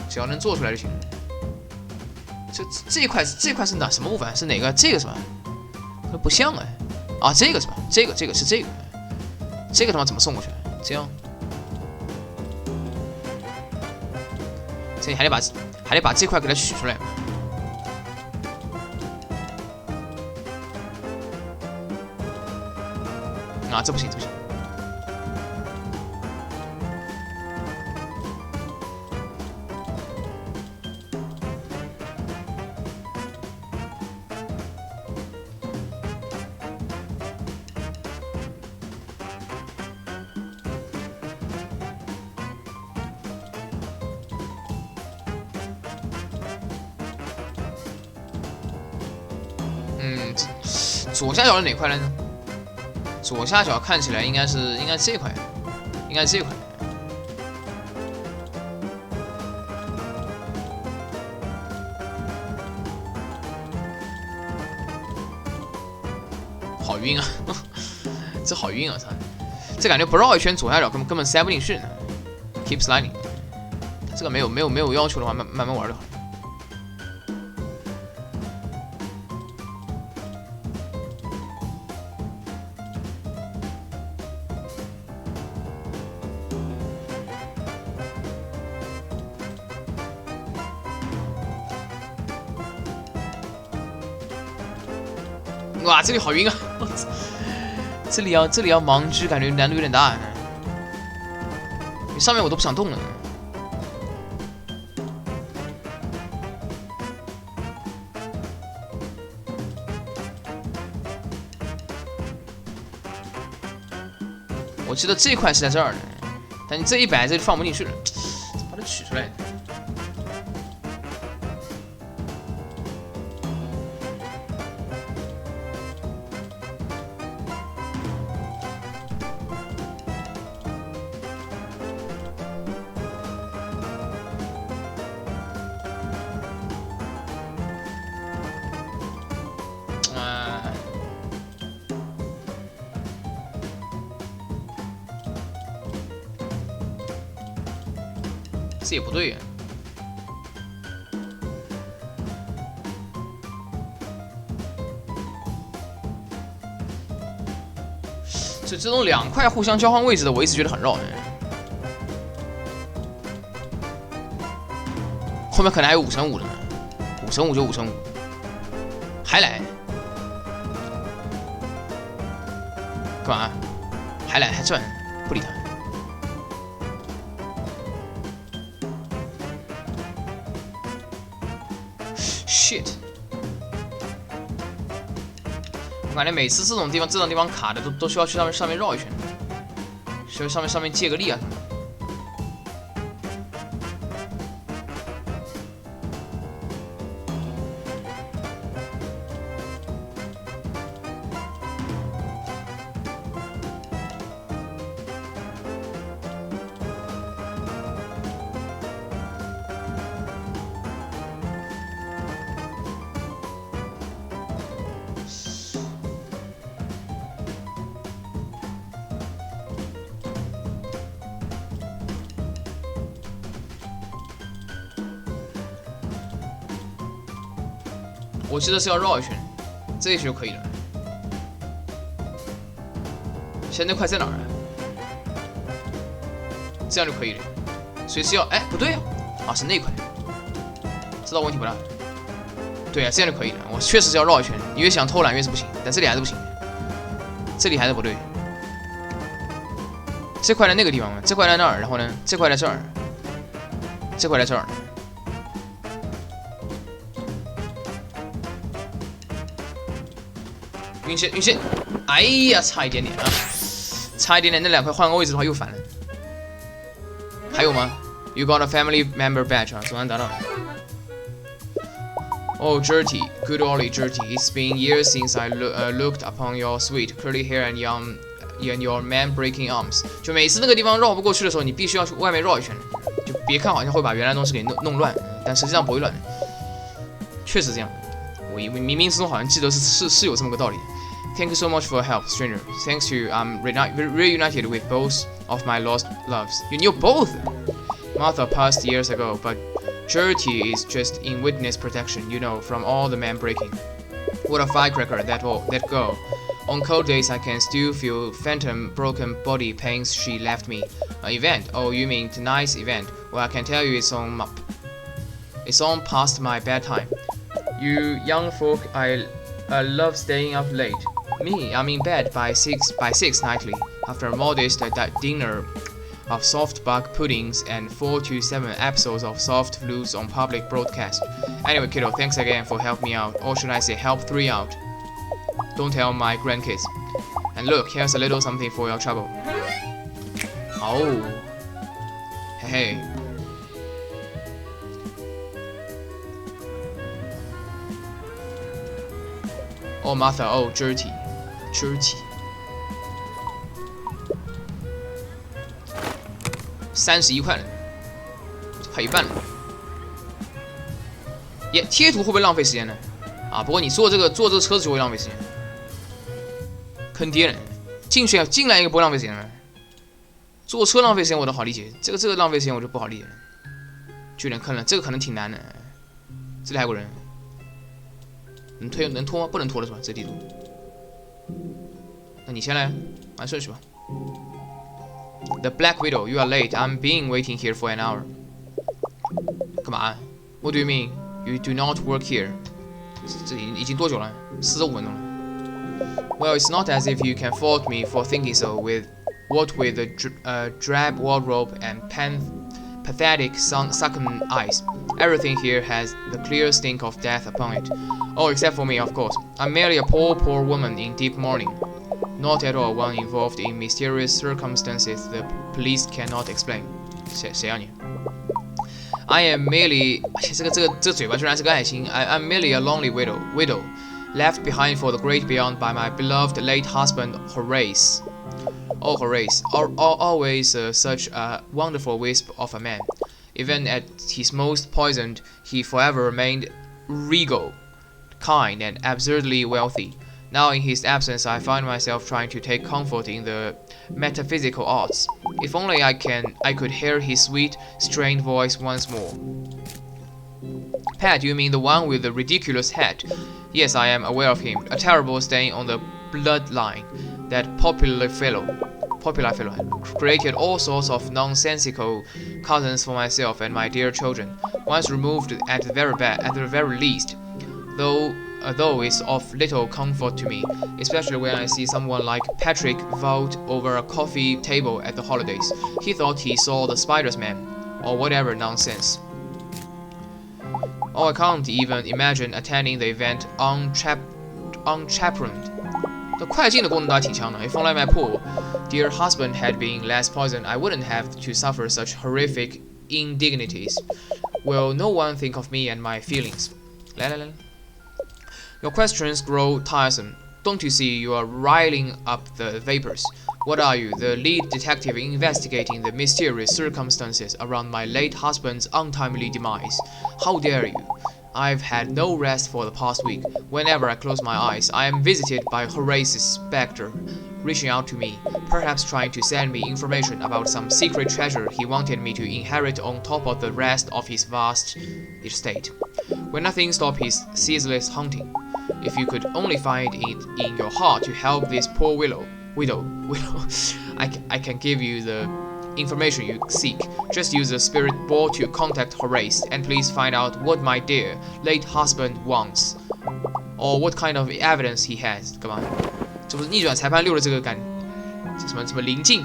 只要能做出来就行了。这一块是哪什么部分？是哪个？这个是吧？不像哎。啊，这个是吧？这个是这个。这个他妈怎么送过去？这样。这你还得把这块给它取出来。啊，这不行。左下角是哪块来着？左下角看起来应该是这块，应该是这块。好晕啊！这好晕啊！操，这感觉不绕一圈左下角根本塞不进去呢。Keep sliding， 这个没有要求的话，慢慢玩就好了。哇，这里好晕啊！这里要盲狙，感觉难度有点大。上面我都不想动了。我记得这块是在这儿的，但你这一摆这就放不进去了，把它取出来。这也不对呀、所以这种两块互相交换位置的，我一直觉得很绕。后面可能还有5乘5的呢，5乘5就5乘5，还来？干嘛？还来？还转？不理他。Shit！ 我感觉每次这种地方卡的都需要去上面绕一圈，需要上面借个力啊什么。我记得是要绕一圈，这一圈就可以了。现在那块在哪儿啊？这样就可以了。所以是要，哎，不对啊，是那块。知道问题不大。对啊，这样就可以了。我确实是要绕一圈，你越想偷懒越是不行，但这里还是不行，这里还是不对。这块在那个地方吗？这块在那儿，然后呢，这块在这儿，这块在这儿。运气，哎呀，差一点点啊，差一点点，那两块换个位置的话又反了。还有吗 ？You got a family member badge 啊，总算达到了。Oh, Jerty, good old Jerty. It's been years since I looked upon your sweet curly hair and your man-breaking arms. 就每次那个地方绕不过去的时候，你必须要去外面绕一圈，就别看好像会把原来东西给弄乱，但实际上不会乱的，确实这样。我冥冥之中好像记得是有这么个道理。Thank you so much for your help, stranger. Thanks to you, I'm reunited with both of my lost loves. You knew both? Martha passed years ago, but Jerty is just in witness protection, you know, from all the man breaking. What a firecracker that girl. On cold days, I can still feel phantom broken body pains she left me. An event? Oh, you mean tonight's event? Well, I can tell you it's on past my bedtime. You young folk, I love staying up late. Me, I'm in bed by 6 nightly, after a modest dinner of soft bug puddings and 4 to 7 episodes of soft flutes on public broadcast. Anyway, kiddo, thanks again for helping me out, or should I say help 3 out. Don't tell my grandkids. And look, here's a little something for your trouble. Oh. Hey. Oh Martha, oh dirty. 31块了，快一半了。耶，贴图会不会浪费时间呢？啊，不过你坐这个车子就会浪费时间。坑爹了，进来一个不会浪费时间了。坐车浪费时间我都好理解，这个浪费时间我就不好理解了，就有点坑了。这个可能挺难的。这里还有个人，能拖吗？不能拖了是吧？这地图。那你先来，按顺序吧。The Black Widow, you are late. I'm being waiting here for an hour. 干嘛 ？What do you mean? You do not work here. 这已经多久了？45分钟了。Well, it's not as if you can fault me for thinking so. What with the drab wardrobe and pathetic sunken eyes, everything here has the clear stink of death upon it. Oh, except for me, of course. I'm merely a poor woman in deep mourning. Not at all one involved in mysterious circumstances the police cannot explain. 谁啊你 ？I am merely 这嘴巴居然是个爱心。I'm merely a lonely widow, left behind for the great beyond by my beloved late husband Horace. Oh, Horace, always such a wonderful wisp of a man. Even at his most poisoned, he forever remained regal, kind, and absurdly wealthy. Now in his absence, I find myself trying to take comfort in the metaphysical arts. If only I could hear his sweet, strained voice once more. Pat, you mean the one with the ridiculous hat? Yes, I am aware of him. A terrible stain on the bloodline. That popular fellow created all sorts of nonsensical cousins for myself and my dear children. Once removed at the very least, though it's of little comfort to me, especially when I see someone like Patrick vault over a coffee table at the holidays. He thought he saw the Spider-Man, or whatever nonsense. Oh, I can't even imagine attending the event unchaperoned. 这快进的功能倒还挺强的。If only my poor dear husband had been less poisoned, I wouldn't have to suffer such horrific indignities. Will no one think of me and my feelings? 来。Your questions grow tiresome. Don't you see you are riling up the vapors? What are you, the lead detective investigating the mysterious circumstances around my late husband's untimely demise? How dare you? I've had no rest for the past week. Whenever I close my eyes, I am visited by Horace's spectre, reaching out to me, perhaps trying to send me information about some secret treasure he wanted me to inherit on top of the rest of his vast estate. Will nothing stop his ceaseless hunting? If you could only find it in your heart to help this poor widow, I can give you the information you seek. Just use the spirit ball to contact Horace, and please find out what my dear late husband wants, or what kind of evidence he has. 干嘛？这不是逆转裁判6的这个什么灵镜，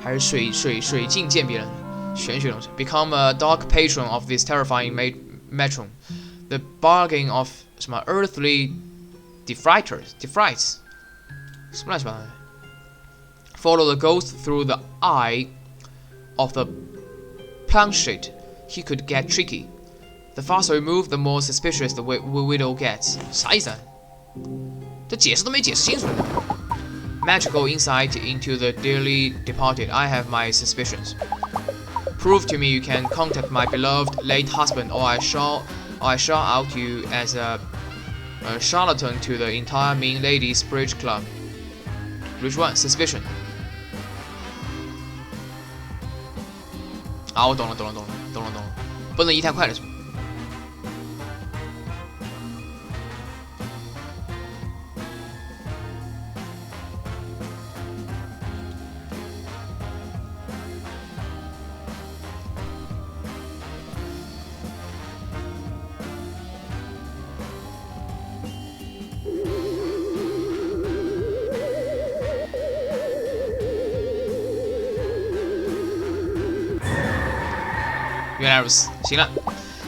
还是水镜鉴别人？玄学东西。Become a dark patron of this terrifying matron. The bargain of 什么 earthly defrites， 什么乱七八糟的。Follow the ghost through the eye of the planchette. He could get tricky. The faster we move, the more suspicious the widow gets. 啥意思啊？这解释都没解释清楚呢。Magical insight into the dearly departed. I have my suspicions. Prove to me you can contact my beloved late husband, or I shall out you as a charlatan to the entire Ming Ladies Bridge Club. Which one? Suspicion. 啊，我懂了，不能移太快了是吧？原来如此，行了。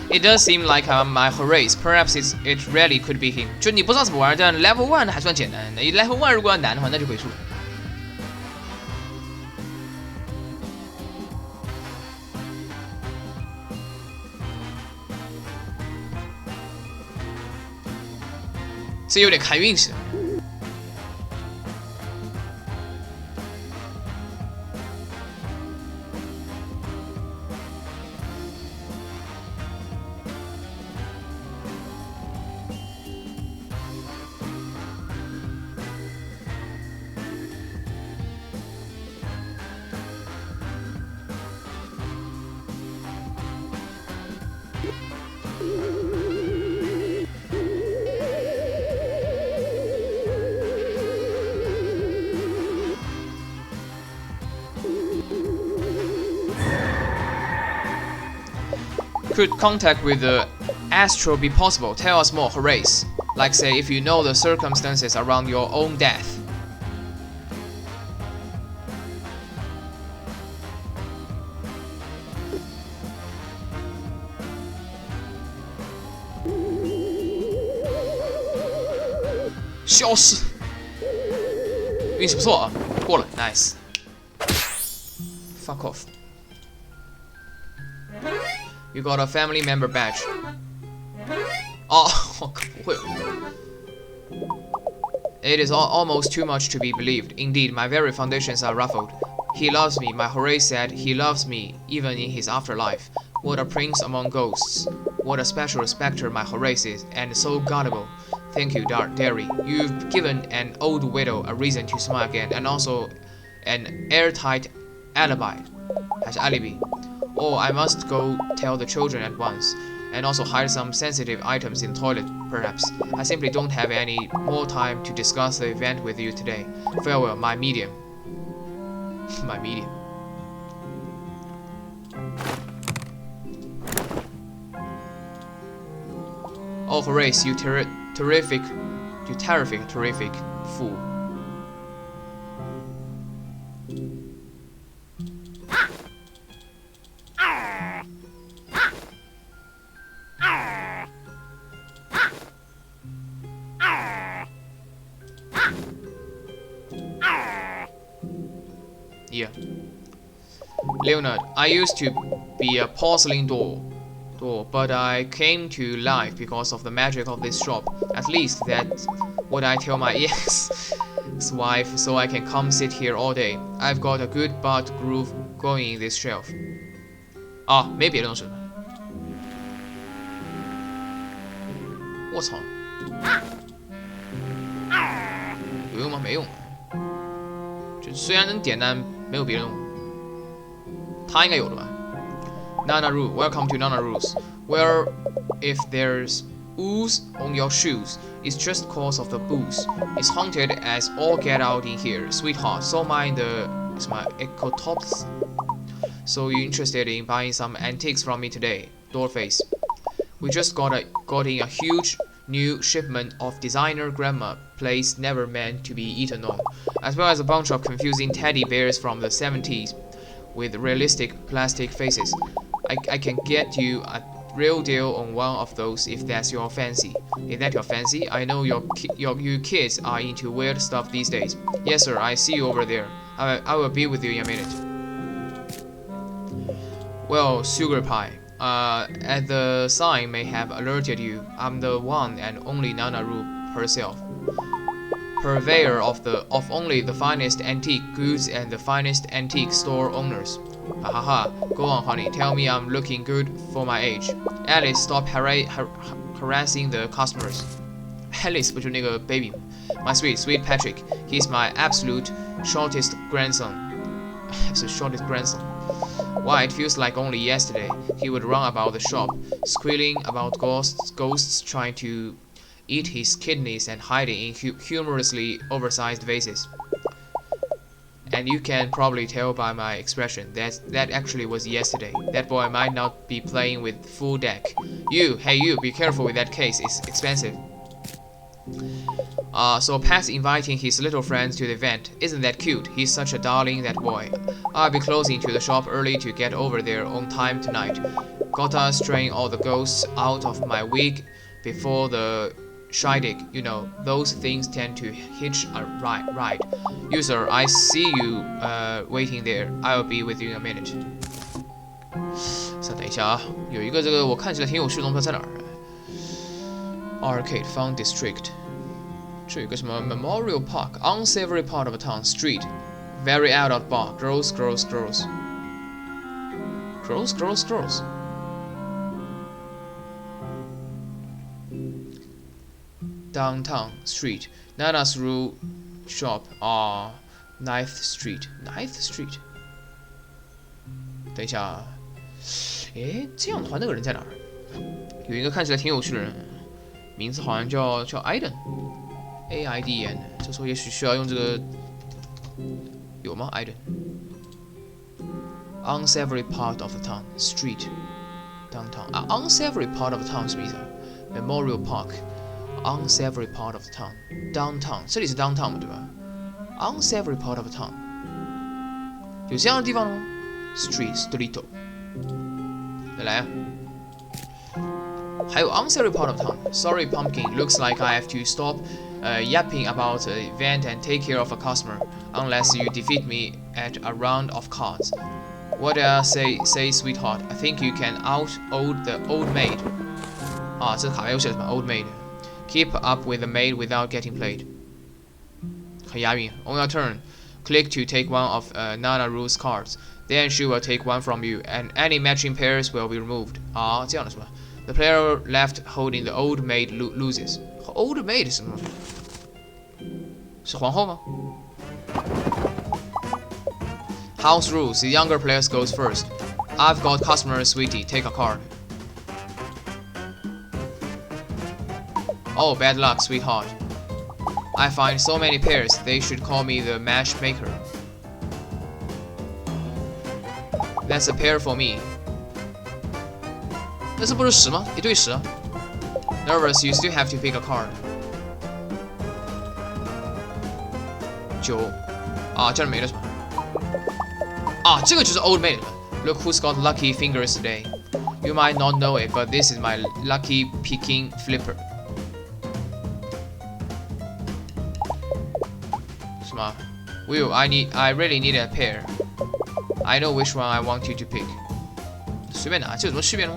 It does seem like my Horace. Perhaps it really could be him. 就你不知道怎么玩，但 Level 1还算简单。那 Level 1如果要难的话，那就鬼畜了。这有点看运气。Could contact with the astral be possible? Tell us more, Horace. Like say, if you know the circumstances around your own death.消失，运气不错啊，过了 ，nice。Fuck off. You got a family member badge. 哦，可不会哦。It is almost too much to be believed. Indeed, my very foundations are ruffled. He loves me. My Horace said he loves me even in his afterlife. What a prince among ghosts. What a special spectre my Horace is, and so gullible. Thank you, Derry. You've given an old widow a reason to smile again, and also an airtight alibi. 还是 alibi. Oh, I must go tell the children at once, and also hide some sensitive items in the toilet, perhaps. I simply don't have any more time to discuss the event with you today. Farewell, my medium. My medium. Oh, Horace, you terrific fool. Yeah. Leonard, I used to be a porcelain doll, but I came to life because of the magic of this shop. At least that's what I tell my ex-wife, so I can come sit here all day. I've got a good butt groove going in this shelf. 啊，没别的东西了。我操！有用吗？没用。就虽然能点，但没有别的用。他应该有的吧 ？Nanaru, welcome to Nanaru's. Where if there's ooze on your shoes, it's just cause of the booze. It's haunted as all get out in here, sweetheart. So mind the ecotops. So you interested in buying some antiques from me today, Dollface? We just got in a huge new shipment of designer grandma plates never meant to be eaten on, as well as a bunch of confusing teddy bears from the 70s with realistic plastic faces. I can get you a real deal on one of those if that's your fancy. Is that your fancy? I know you kids are into weird stuff these days. Yes, sir. I see you over there. I will be with you in a minute. Well, sugar pie. As the sign may have alerted you, I'm the one and only Nanaru herself, purveyor of only the finest antique goods and the finest antique store owners. Ha ha ha! Go on, honey. Tell me I'm looking good for my age. Alice, stop harassing the customers. Alice 不就那个 baby? My sweet Patrick. He's my absolute shortest grandson. So shortest grandson. Why, it feels like only yesterday he would run about the shop, squealing about ghosts trying to eat his kidneys and hiding in humorously oversized vases. And you can probably tell by my expression that actually was yesterday. That boy might not be playing with full deck. Hey you, be careful with that case, it's expensive. So Pat's inviting his little friends to the event. Isn't that cute? He's such a darling, that boy. I'll be closing to the shop early to get over there on time tonight. Gotta strain all the ghosts out of my wig before the Shydig. You know, those things tend to hitch a ride. You sir, I see you waiting there. I'll be with you in a minute. 等一下啊，有一个这个我看起来挺有趣的东西在哪儿 ？Arcade Fun District. 这有个什么 Memorial Park, unsavory part of a town, street, very adult bar, girls, girls, girls, girls, girls, girls. Downtown street, Nana's rule shop. 9th Street, 9th Street. 等一下，诶，这样的话，那个人在哪儿？有一个看起来挺有趣的人，名字好像叫 Aiden，A-I-D-N。这时候也许需要用这个，有吗 ？Aiden。Unsavory part of the town, street, downtown. Unsavory part of the town 什么意思啊 ？Memorial Park, unsavory part of the town, downtown. 这里是 downtown 嘛，对吧？Unsavory part of the town， 有这样的地方吗 ？Street， 再来啊！还有 unsavory part of town. Sorry, pumpkin. Looks like I have to stop yapping about the event and take care of a customer, unless you defeat me at a round of cards. What did I say, sweetheart? I think you can out old the old maid. 这是卡牌游戏的什么 old maid? Keep up with the maid without getting played. 很押韵。On your turn, click to take one of Nana Ru's cards. Then she will take one from you, and any matching pairs will be removed. 这样的是吧 ？The player left holding the old maid loses. Old maid 是什么？是皇后吗 ？House rules: the younger player goes first. I've got customer, sweetie. Take a card. Oh, bad luck, sweetheart. I find so many pairs, they should call me the matchmaker. That's a pair for me. 那这不是10吗？一对10啊。Nervous, you still have to pick a card. 9这儿没了是吧？这个就是 old maid 了。Look who's got lucky fingers today. You might not know it, but this is my lucky picking flipper. 什么 ？Will, I really need a pair. I know which one I want you to pick. 随便拿，这有什么区别呢？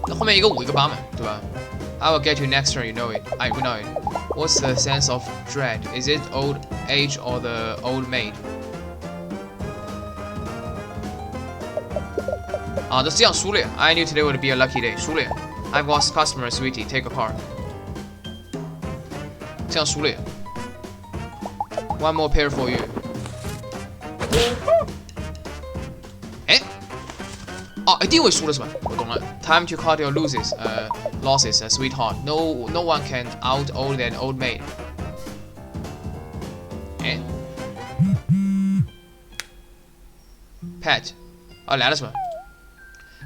那后面一个5一个8嘛，对吧 ？I will get you next turn, you know it. I know it. What's the sense of dread? Is it old age or the old maid? 这这样输了呀 I knew today would be a lucky day. 输了呀 I've got customer, sweetie. Take a card. 这样输了呀 One more pair for you. 一定会输了是吧？我懂了。Time to cut your losses, sweetheart. No one can out old an old maid. Pat, 来了是吧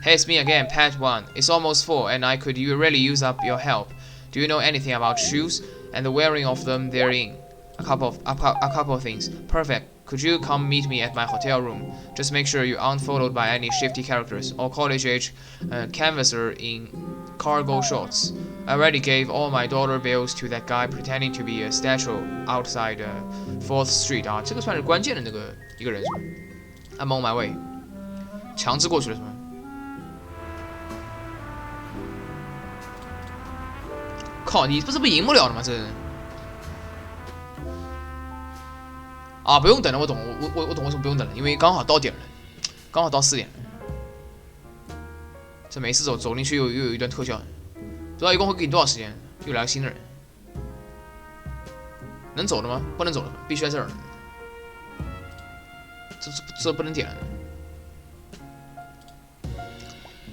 ？Hey, it's me again, Pat 1. It's almost 4, and I could really use up your help. Do you know anything about shoes and the wearing of them therein? A couple of things. Perfect. Could you come meet me at my hotel room? Just make sure you aren't followed by any shifty characters or college-age canvasser in cargo shorts. I already gave all my dollar bills to that guy pretending to be a statue outside 4th Street 这个算是关键的那个一个人是吧 I'm on my way. 强制过去了是吧？靠，你不是不赢不了的吗？这。不用等了，我懂，我懂为什么不用等了，因为刚好到点了，刚好到4点了。这每次走进去又有一段特效，不知道一共会给你多少时间。又来个新的人，能走的吗？不能走的，必须在这儿。这不能点了。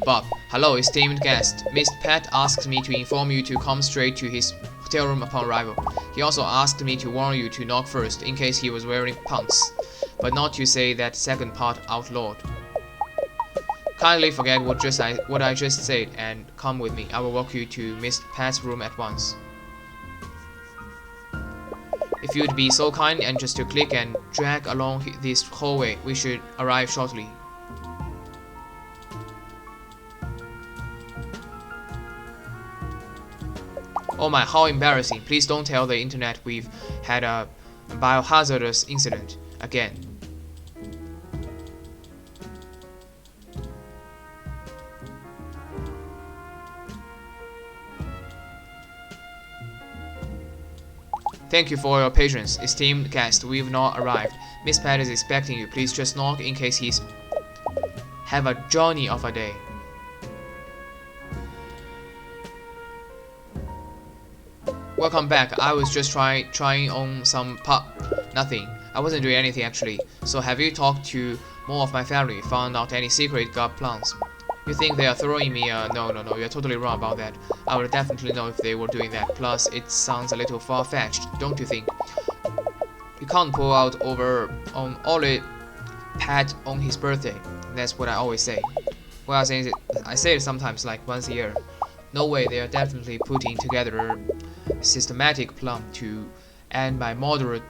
Bob, hello, esteemed guest. Miss Pat asked me to inform you to come straight to his hotel room upon arrival. He also asked me to warn you to knock first in case he was wearing pants, but not to say that second part out loud. Kindly forget what I just said and come with me. I will walk you to Miss Pat's room at once. If you'd be so kind and just to click and drag along this hallway, we should arrive shortly. Oh my, how embarrassing. Please don't tell the internet we've had a biohazardous incident again. Thank you for your patience, esteemed guest. We've not arrived. Miss Pat is expecting you. Please just knock in case he's have a journey of a day. Welcome back. I was just trying on some pop. Nothing. I wasn't doing anything actually. So have you talked to more of my family? Found out any secret gut plans? You think they are throwing me a no, you're totally wrong about that. I would definitely know if they were doing that. Plus, it sounds a little far-fetched, don't you think? You can't pull out over on Ollie Pat on his birthday. That's what I always say. Well, I say it sometimes, like once a year. No way, they are definitely putting together a systematic plan to end my moderate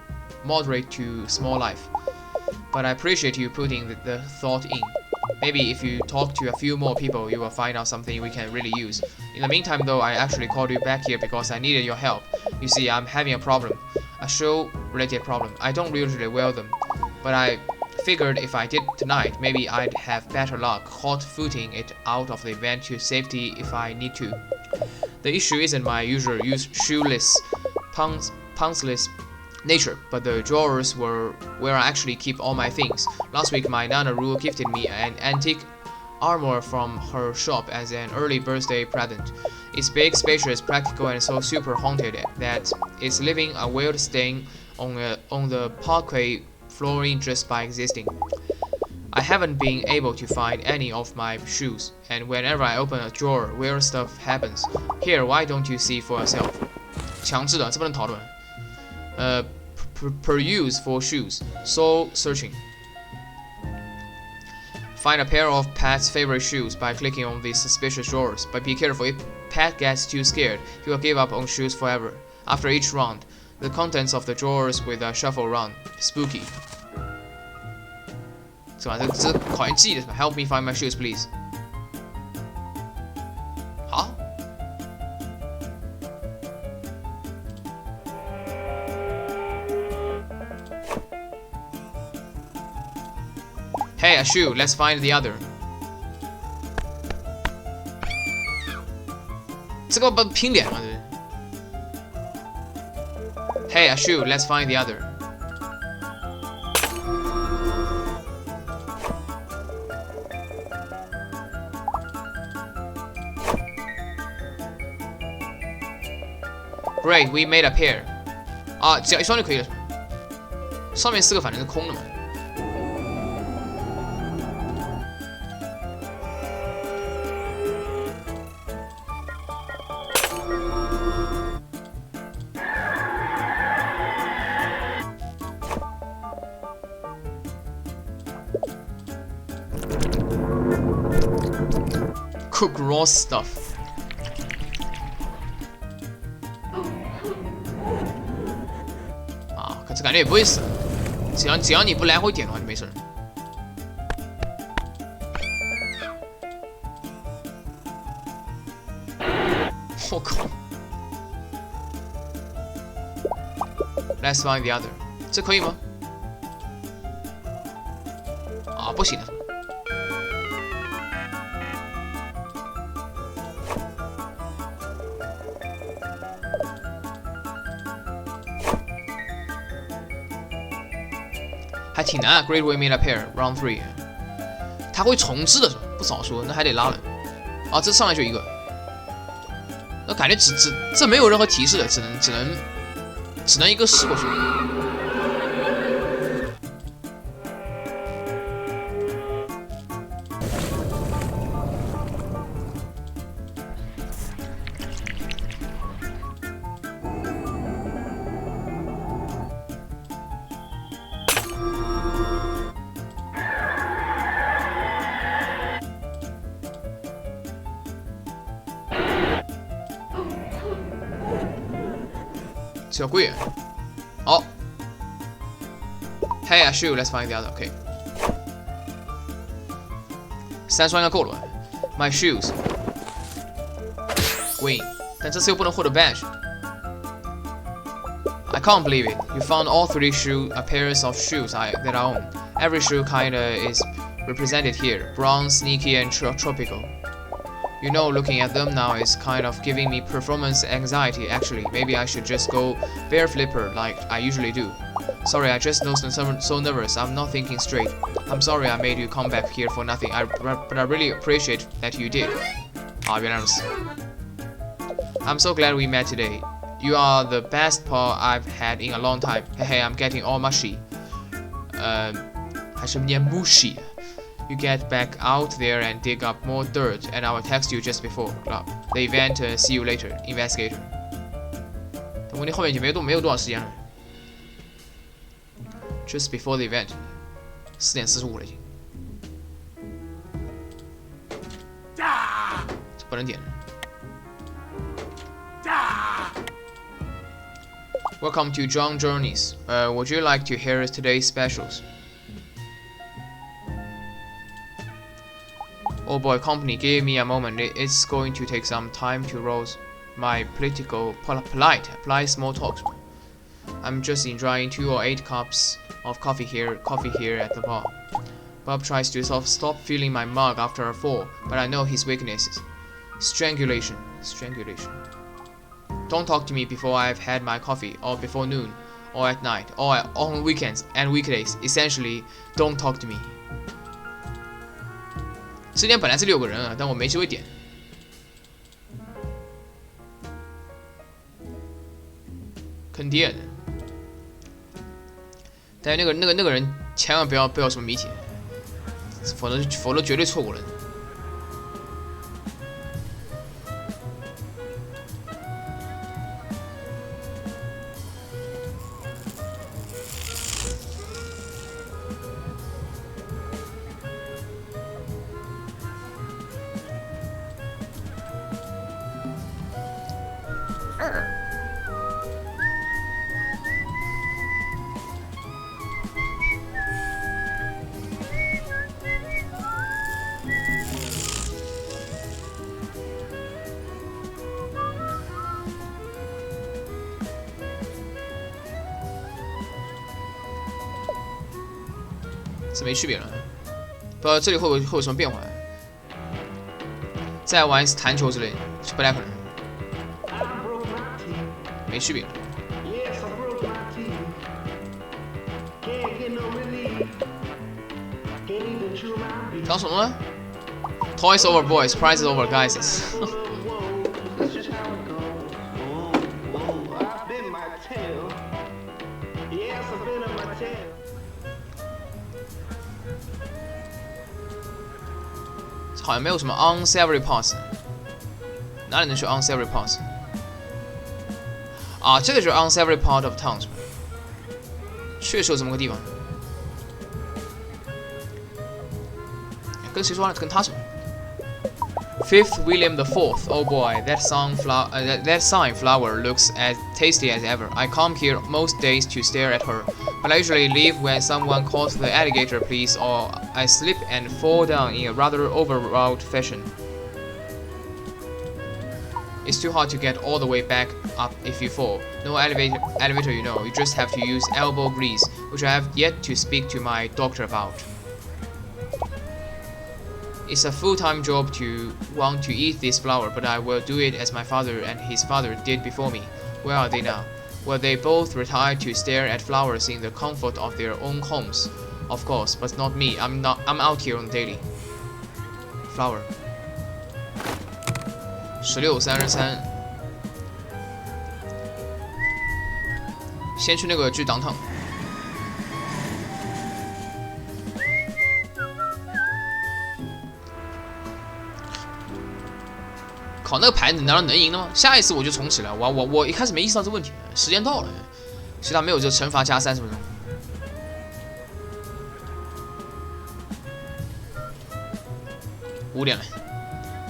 to small life. But I appreciate you putting the thought in. Maybe if you talk to a few more people, you will find out something we can really use. In the meantime though, I actually called you back here because I needed your help. You see, I'm having a problem. A show-related problem. I don't usually wear them. But I figured if I did tonight, maybe I'd have better luck hot-footing it out of the event to safety if I need to. The issue isn't my usual shoeless, pantsless nature, but the drawers were where I actually keep all my things. Last week, my Nana Rue gifted me an antique armor from her shop as an early birthday present. It's big, spacious, practical, and so super haunted that it's leaving a weird stain on the parquet flooring just by existing. I haven't been able to find any of my shoes, and whenever I open a drawer, weird stuff happens. Here, why don't you see for yourself? 强制的，这不能讨论。Peruse for shoes. Soul searching. Find a pair of Pat's favorite shoes by clicking on these suspicious drawers. But be careful, if Pat gets too scared, he will give up on shoes forever. After each round, the contents of the drawers with a shuffle around. Spooky. 是吧？这考验记忆的是吧 ？Help me find my shoes, please. 好。Hey, a shoe. Let's find the other. 这个不拼脸吗？这 Hey, a shoe. Let's find the other. Great, we made a pair. 啊，只要一双就可以了，是吧？上面四个反正是空的嘛。Cook raw stuff. 啊，可这感觉也不会死，只要你不来回点的话就没事。我靠 ！Let's find the other. 这可以吗？啊，不行的。还挺难啊 ！Great we made a pair, round 3。它会重置的是吧？不早说，那还得拉人。啊，这上来就一个，那感觉这没有任何提示的，只能一个试过去。小贵，好。Hey, a shoe. Let's find the other. OK， 3双应该够了吧 ？My shoes. Win， 但这次又不能获得 badge。I can't believe it. You found all 3 pairs of shoes that I own. Every shoe kinda is represented here. Brown, sneaky, and tropical. You know, looking at them now is kind of giving me performance anxiety actually. Maybe I should just go bear flipper like I usually do. Sorry, I just know so nervous. I'm not thinking straight. I'm sorry I made you come back here for nothing. But I really appreciate that you did. 啊，原来如此。I'm so glad we met today. You are the best pal I've had in a long time. Hey, I'm getting all mushy. 还是念 mushy. You get back out there and dig up more dirt, and I will text you just before the event. See you later, investigator. 但问题后面已经没有多少时间了。Just before the event, 4点45了已经。这不能点。Welcome to John Journeys. Would you like to hear today's specials? Oh boy, company, give me a moment. It's going to take some time to rouse my polite small talks. I'm just enjoying 2 or 8 cups of coffee here at the bar. Bob tries to stop filling my mug after a fall, but I know his weaknesses. Strangulation. Don't talk to me before I've had my coffee, or before noon, or at night, or on weekends and weekdays. Essentially, don't talk to me. 这点本来是6个人啊，但我没机会点。坑爹的！但是那个人千万不要什么谜题，否则绝对错过了。是没区别了，不知道这里会有什么变化。再玩一次弹球之类的，是不太可能，没区别。讲什么呢 ？Toys over boys, prizes over guys. 好像没有什么 unsavory parts， 哪里能学 unsavory parts？ 啊，这个就是 unsavory part of town， 确实有这么个地方。跟谁说呢？跟他说。Fifth William IV. Oh boy, that sign flower looks as tasty as ever. I come here most days to stare at her, but I usually leave when someone calls the alligator please, or I slip and fall down in a rather overwrought fashion. It's too hard to get all the way back up if you fall. No elevator, you know. You just have to use elbow grease, which I have yet to speak to my doctor about. It's a full-time job to want to eat this flower, but I will do it as my father and his father did before me. Where are they now? Well, they both retired to stare at flowers in the comfort of their own homes, of course, but not me. I'm out here on daily. Flower. 16:33. 先去那个去downtown。靠，那个牌难道能赢的吗？下一次我就重启了。我一开始没意识到这个问题，时间到了，其实他没有这惩罚加30分钟。5点了，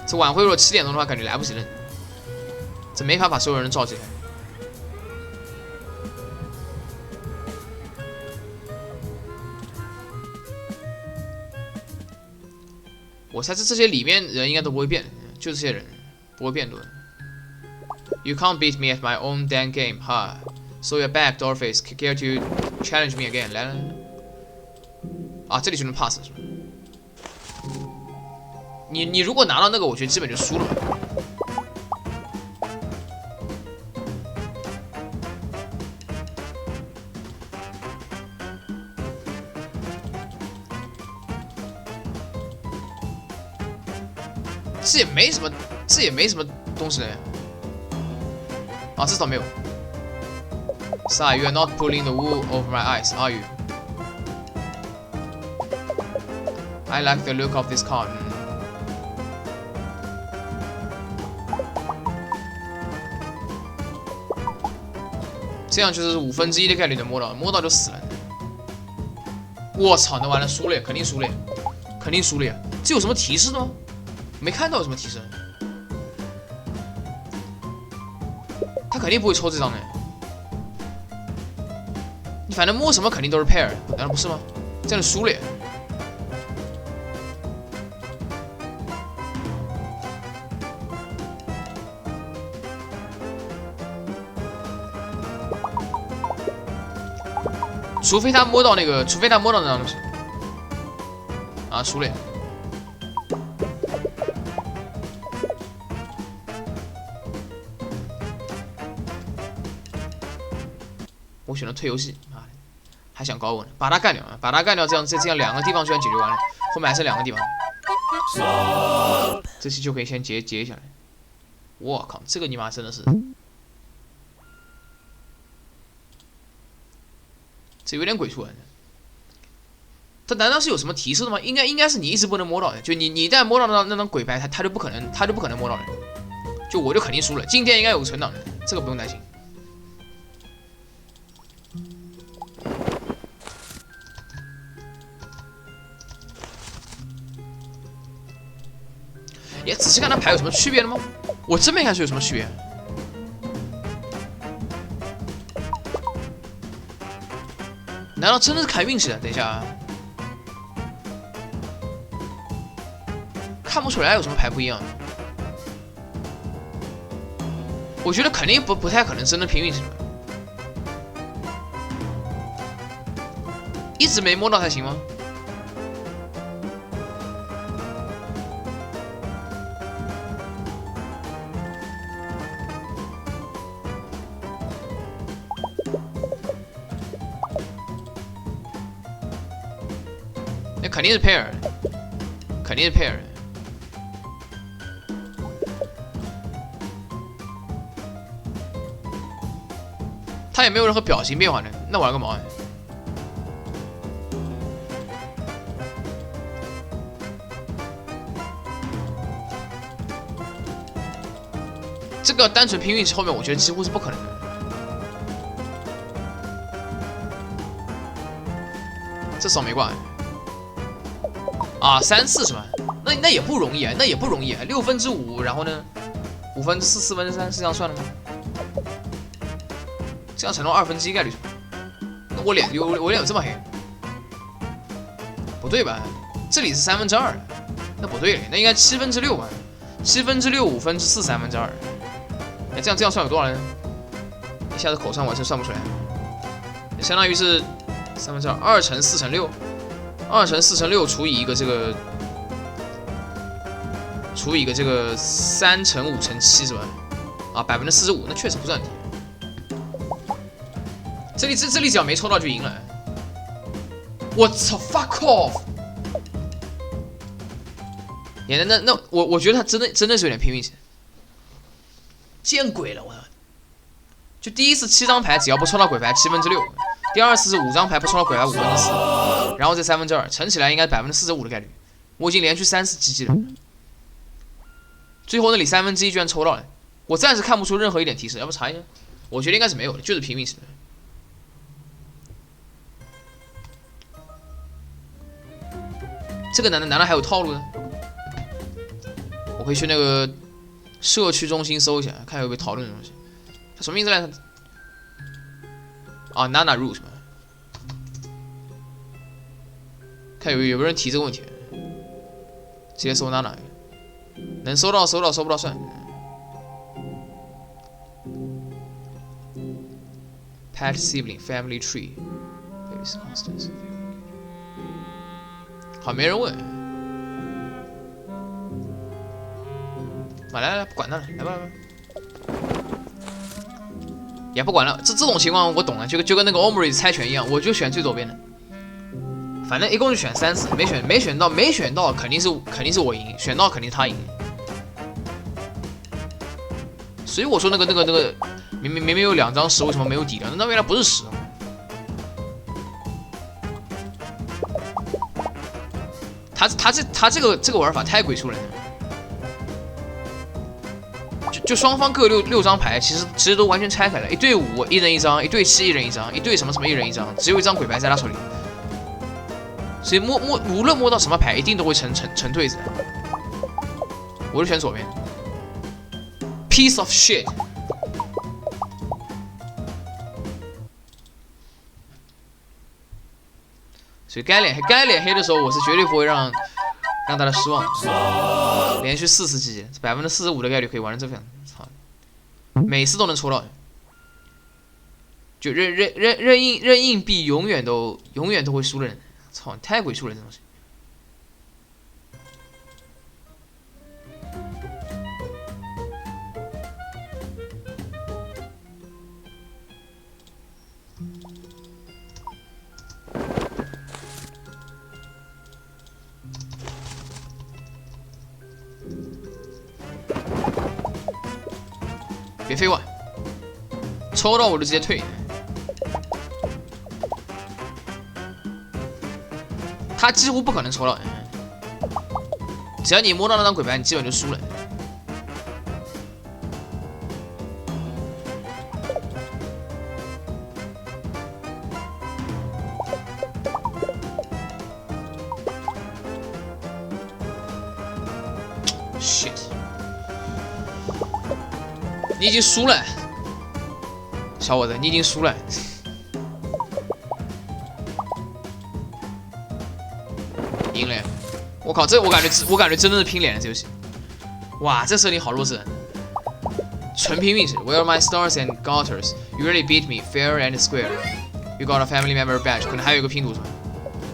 这晚会如果7点钟的话，感觉来不及了。这没法把所有人召集来。我猜这些里面人应该都不会变，就这些人。不会变多。You can't beat me at my own damn game, huh? So you're back, Dollface. Care to challenge me again? 来来，啊，这里就能 pass 是吧？你如果拿到那个，我觉得基本就输了。这也没什么东西的呀。啊，这倒没有。Sai, you are not pulling the wool over my eyes, are you? I like the look of this card. 这样就是1/5的概率能摸到，摸到就死了。我操，那完了，输了，肯定输了，肯定输了呀！这有什么提示的吗？没看到有什么提示。他肯定不会抽这张的。你反正摸什么肯定都是 pair， 难道不是吗？这样就输了呀。除非他摸到那张东西。啊，输了。我选了退游戏，妈的，还想搞我呢！把他干掉啊！把他干掉，这样2个地方居然解决完了，后面还剩2个地方，这期就可以先结下来。我靠，这个尼玛真的是，这有点鬼畜啊！他难道是有什么提示的吗？应该是你一直不能摸到的，就你一旦摸到那张鬼牌，他就不可能摸到的，就我就肯定输了。今天应该有个存档的，这个不用担心。也仔细看他牌有什么区别的吗？我真没看出有什么区别。难道真的是看运气的？等一下啊，看不出来有什么牌不一样。我觉得肯定不太可能真的凭运气了。一直没摸到才行吗？那肯定是 pair， 肯定是 pair。他也没有任何表情变化的，那玩个毛啊！这个单纯拼运气，后面我觉得几乎是不可能的。这扫没挂啊，3/4是吧？那也不容易啊，那也不容易啊，5/6，然后呢，5/4、4/3是这样算的吗？这样才能1/2概率。那我脸有这么黑？不对吧？这里是2/3，那不对了，那应该6/7吧？7/6、5/4、2/3。哎，这样算有多少人？一下子口上完全算不出来，相当于是2乘4乘6，2乘4乘6除以一个这个3乘5乘7是吧？啊，45%，那确实不算题。这里只要没抽到就赢了。我操 ，fuck off！ 那我觉得他真的是有点拼运气。见鬼了，我操！就第一次7张牌，只要不抽到鬼牌6/7，第二次是5张牌不抽到鬼牌4/5，然后这2/3乘起来应该45%的概率。我已经连续3次GG了，最后那里1/3居然抽到了，我暂时看不出任何一点提示，要不查一下？我觉得应该是没有的，就是拼运气的。这个难道还有套路呢？我可以去那个社区中心搜一下，看有没有讨论的东西。他什么名字来着？啊 ，Nana Root 嘛。看有没有人提这个问题，直接搜 Nana， 能搜到，搜不到算。Pet sibling family tree， baby's constants。好，没人问。来，不管他了，来吧。也不管了，这种情况我懂了，就跟那个 Omri 猜拳一样，我就选最左边的。反正一共就选3次，没选到，肯定是我赢，选到肯定是他赢。所以我说那个明明有2张10，为什么没有底的？那原来不是10。他这个玩法太鬼畜了。就双方各六张牌，其实都完全拆开了，一对5一人一张，一对7一人一张，一对什么一人一张，只有一张鬼牌在他手里。所以无论摸到什么牌，一定都会成对子。我就选左边。Piece of shit。所以该脸黑的时候，我是绝对不会让大家失望。连续4次集结，45%的概率可以玩成这个样子。操，每次都能抽到。就认硬币永远都会输的人。操，太鬼畜了这东西。别废话，抽到我就直接退。他几乎不可能抽到，只要你摸到那张鬼牌，你基本就输了。shit， 你已经输了，小伙子，你已经输了。赢了！我靠，这我感觉真的是拼脸了这游戏。哇，这设定好弱智，纯拼命式。Where are my stars and garters? You really beat me, fair and square. You got a family member badge， 可能还有一个拼图。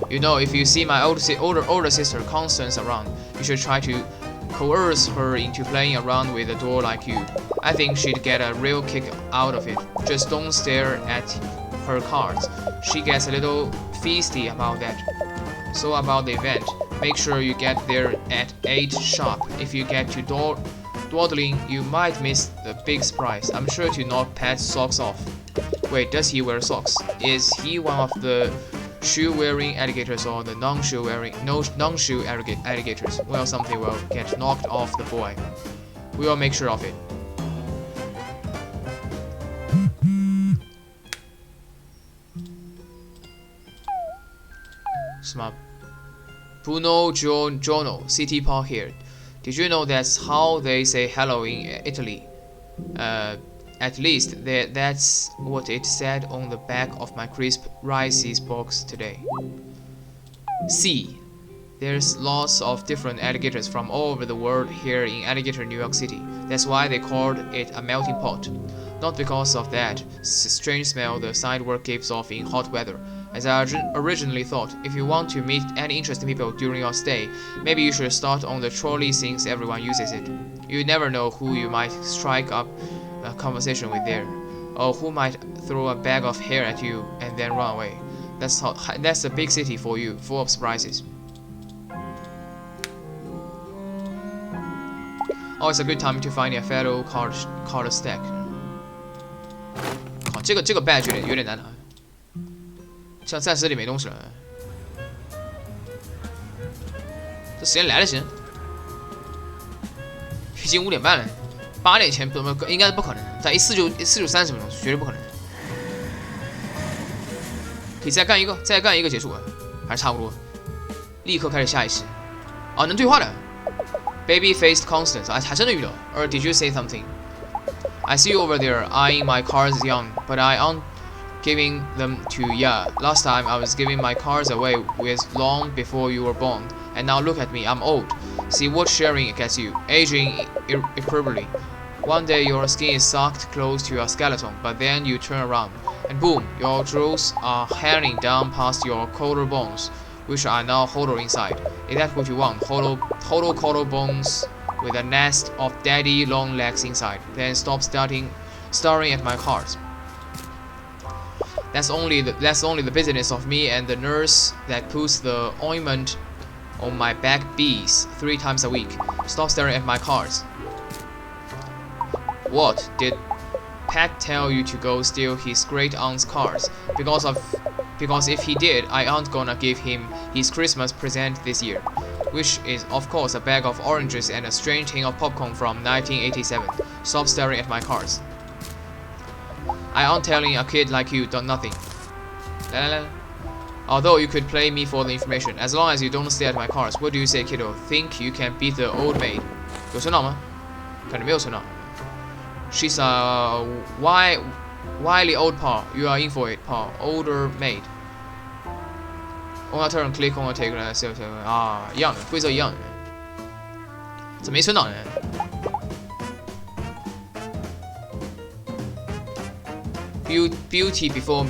You know, if you see my older sister Constance around, you should try to coerce her into playing around with a doll like you. I think she'd get a real kick out of it. Just don't stare at her cards. She gets a little feisty about that. So about the event, make sure you get there at 8 sharp. If you get to dawdling, you might miss the big surprise. I'm sure to knock Pat's socks off. Wait, does he wear socks? Is he one of the shoe-wearing alligators or the non-shoe alligators? Well, something will get knocked off the boy. We will make sure of it. 什么 Bruno Giorno, City Park here. Did you know that's how they say hello in Italy? At least that's what it said on the back of my crisp Rice's box today. See, there's lots of different alligators from all over the world here in Alligator, New York City. That's why they called it a melting pot. Not because of that strange smell the sidewalk gives off in hot weather. As I originally thought, if you want to meet any interesting people during your stay, maybe you should start on the trolley since everyone uses it. You never know who you might strike up a conversation with there, or who might throw a bag of hair at you and then run away. That's a big city for you, full of surprises. Always a good time to find a fellow card stack. 靠，这个 badge 有点难拿。像暂时里没东西了，这时间来得及，已经5点半了，8点前应该是不可能的，在14930分钟绝对不可能。可以再干一个结束，还是差不多。立刻开始下一期。哦，能对话的 ，Baby-faced Constance， 还真的遇到。Or did you say something? I see you over there eyeing my cards young, but I aren't giving them to ya. Last time I was giving my cards away with long before you were born, and now look at me, I'm old. See what sharing gets you, aging irreparably. One day your skin is sucked close to your skeleton, but then you turn around, and boom, your jewels are hanging down past your collarbones, which are now hollow inside. Is that what you want? Hollow collarbones with a nest of daddy long legs inside. Then stop staring at my cards. That's only the business of me and the nurse that puts the ointment on my back bees 3 times a week. Stop staring at my cards. What? Did Pat tell you to go steal his great aunt's cards? Because if he did, I aren't gonna give him his Christmas present this year. Which is, of course, a bag of oranges and a strange tin of popcorn from 1987. Stop staring at my cards. I aren't telling a kid like you done nothing. Although you could play me for the information, as long as you don't stare at my cards. What do you say, kiddo? Think you can beat the old maid? 有存档吗？感觉没有存档。She's a wily old paw. You are in for it, paw. Older maid. On a turn, click on a take. 啊，一样的，规则一样的。怎么没存档呢？ Beauty before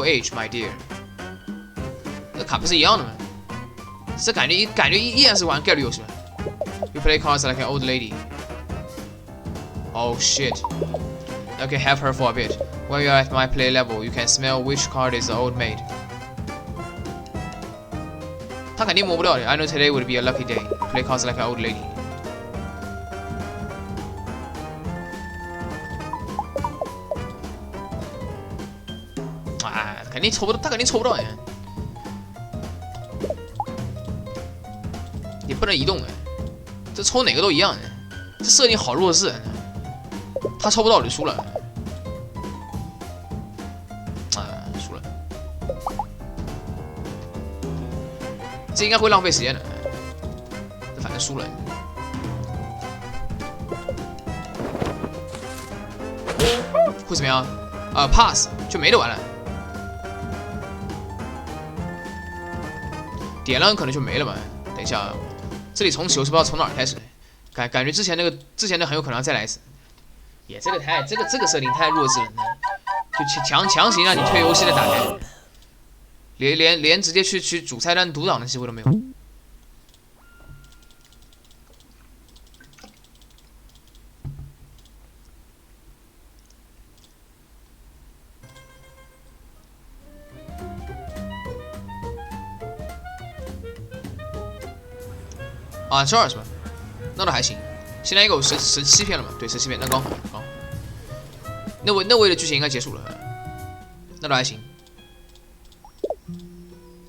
age, my dear。这卡不是一样的吗？这感觉依然是玩概率游戏吗 ？You play cards like an old lady. Oh shit. Okay, have her for a bit. When you're at my play level, you can smell which card is the old maid. 他肯定摸不到的。I know today would be a lucky day. Play cards like an old lady. 啊，肯定抽不到，他肯定抽不到哎。也不能移动哎，这抽哪个都一样哎。这设定好弱智。 他抽不到我就输了，输了，这应该会浪费时间的，反正输了。会怎么样？pass 就没得玩了，点了可能就没了嘛。等一下，这里重启我是不知道从哪儿开始，感觉之前的很有可能要再来一次。 也这个设定太弱智了，就强行让你推游戏的打开，连直接去主菜单读档的机会都没有。啊，这儿是吧？那倒还行。 现在应该有17篇了嘛？对，17篇，那刚好。那位的剧情应该结束了，那都还行，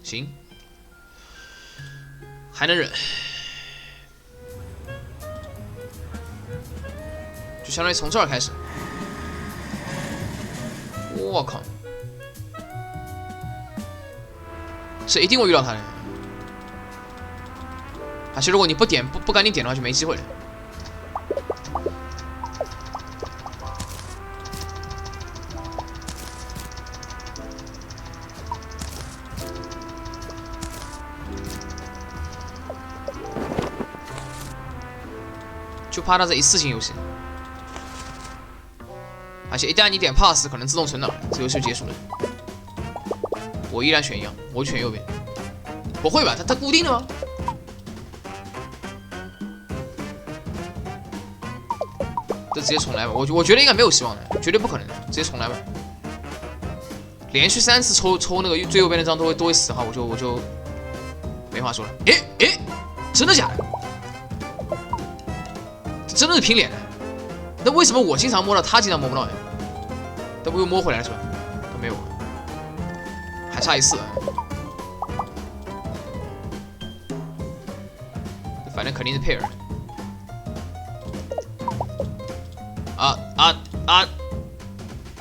行，还能忍，就相当于从这儿开始。我靠，是一定会遇到他的。而且如果你不赶紧点的话，就没机会了。 就怕它是一次性游戏，而且一旦你点 pass， 可能自动存档，这游戏就结束了。我依然选一样，我选右边。不会吧？它固定的吗？这直接重来吧。我觉得应该没有希望的，绝对不可能的，直接重来吧。连续3次抽那个最右边那张都会死的话，我就没话说了。诶，真的假的？ 真的是拼脸的，那为什么我经常摸到，他经常摸不到呢？他不又摸回来了是吧？都没有，还差1次，反正肯定是 pair。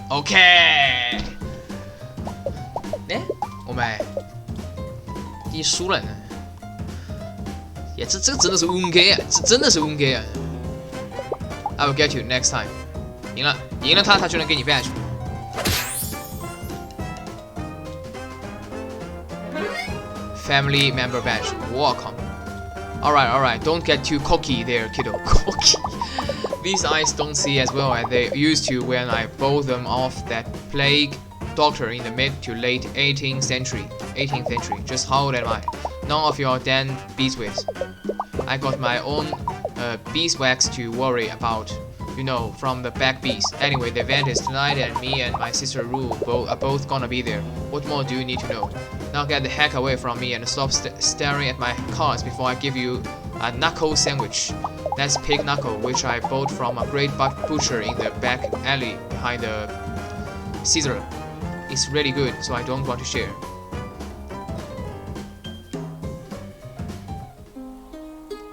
OK。哎，我们你输了呢？也这个真的是运给啊，这真的是运给啊！ I will get you next time。赢了他就能给你 badge。Family member badge。我靠 Alright, don't get too cocky there, kiddo. Cocky. These eyes don't see as well as they used to when I bought them off that plague doctor in the mid to late 18th century. Just how old am I? None of your damn beeswax. I got my own beeswax to worry about. You know, from the back bees. Anyway, the event is tonight, and me and my sister Rue are both gonna be there. What more do you need to know? Now get the heck away from me and stop staring at my cards before I give you a knuckle sandwich. That's pig knuckle, which I bought from a great butcher in the back alley behind the Caesar. It's really good, so I don't want to share.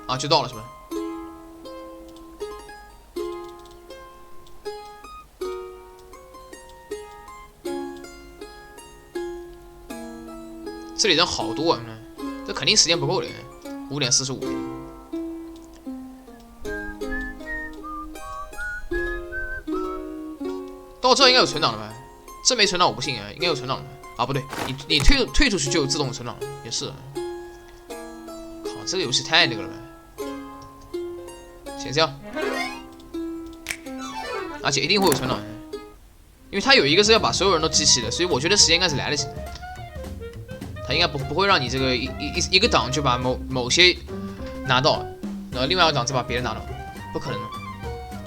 啊，就到了是吧？这里人好多啊，这肯定时间不够的。5点45。到这应该有存档了吧？这没存档我不信啊，应该有存档了吧？啊，不对，你退出去就自动存档了，也是。靠，这个游戏太那个了吧？先这样，而且一定会有存档，因为它有一个是要把所有人都集齐的，所以我觉得时间应该是来得及的。他应该不会让你这个一个档就把某些拿到，然后另外一个档再把别人拿到，不可能的。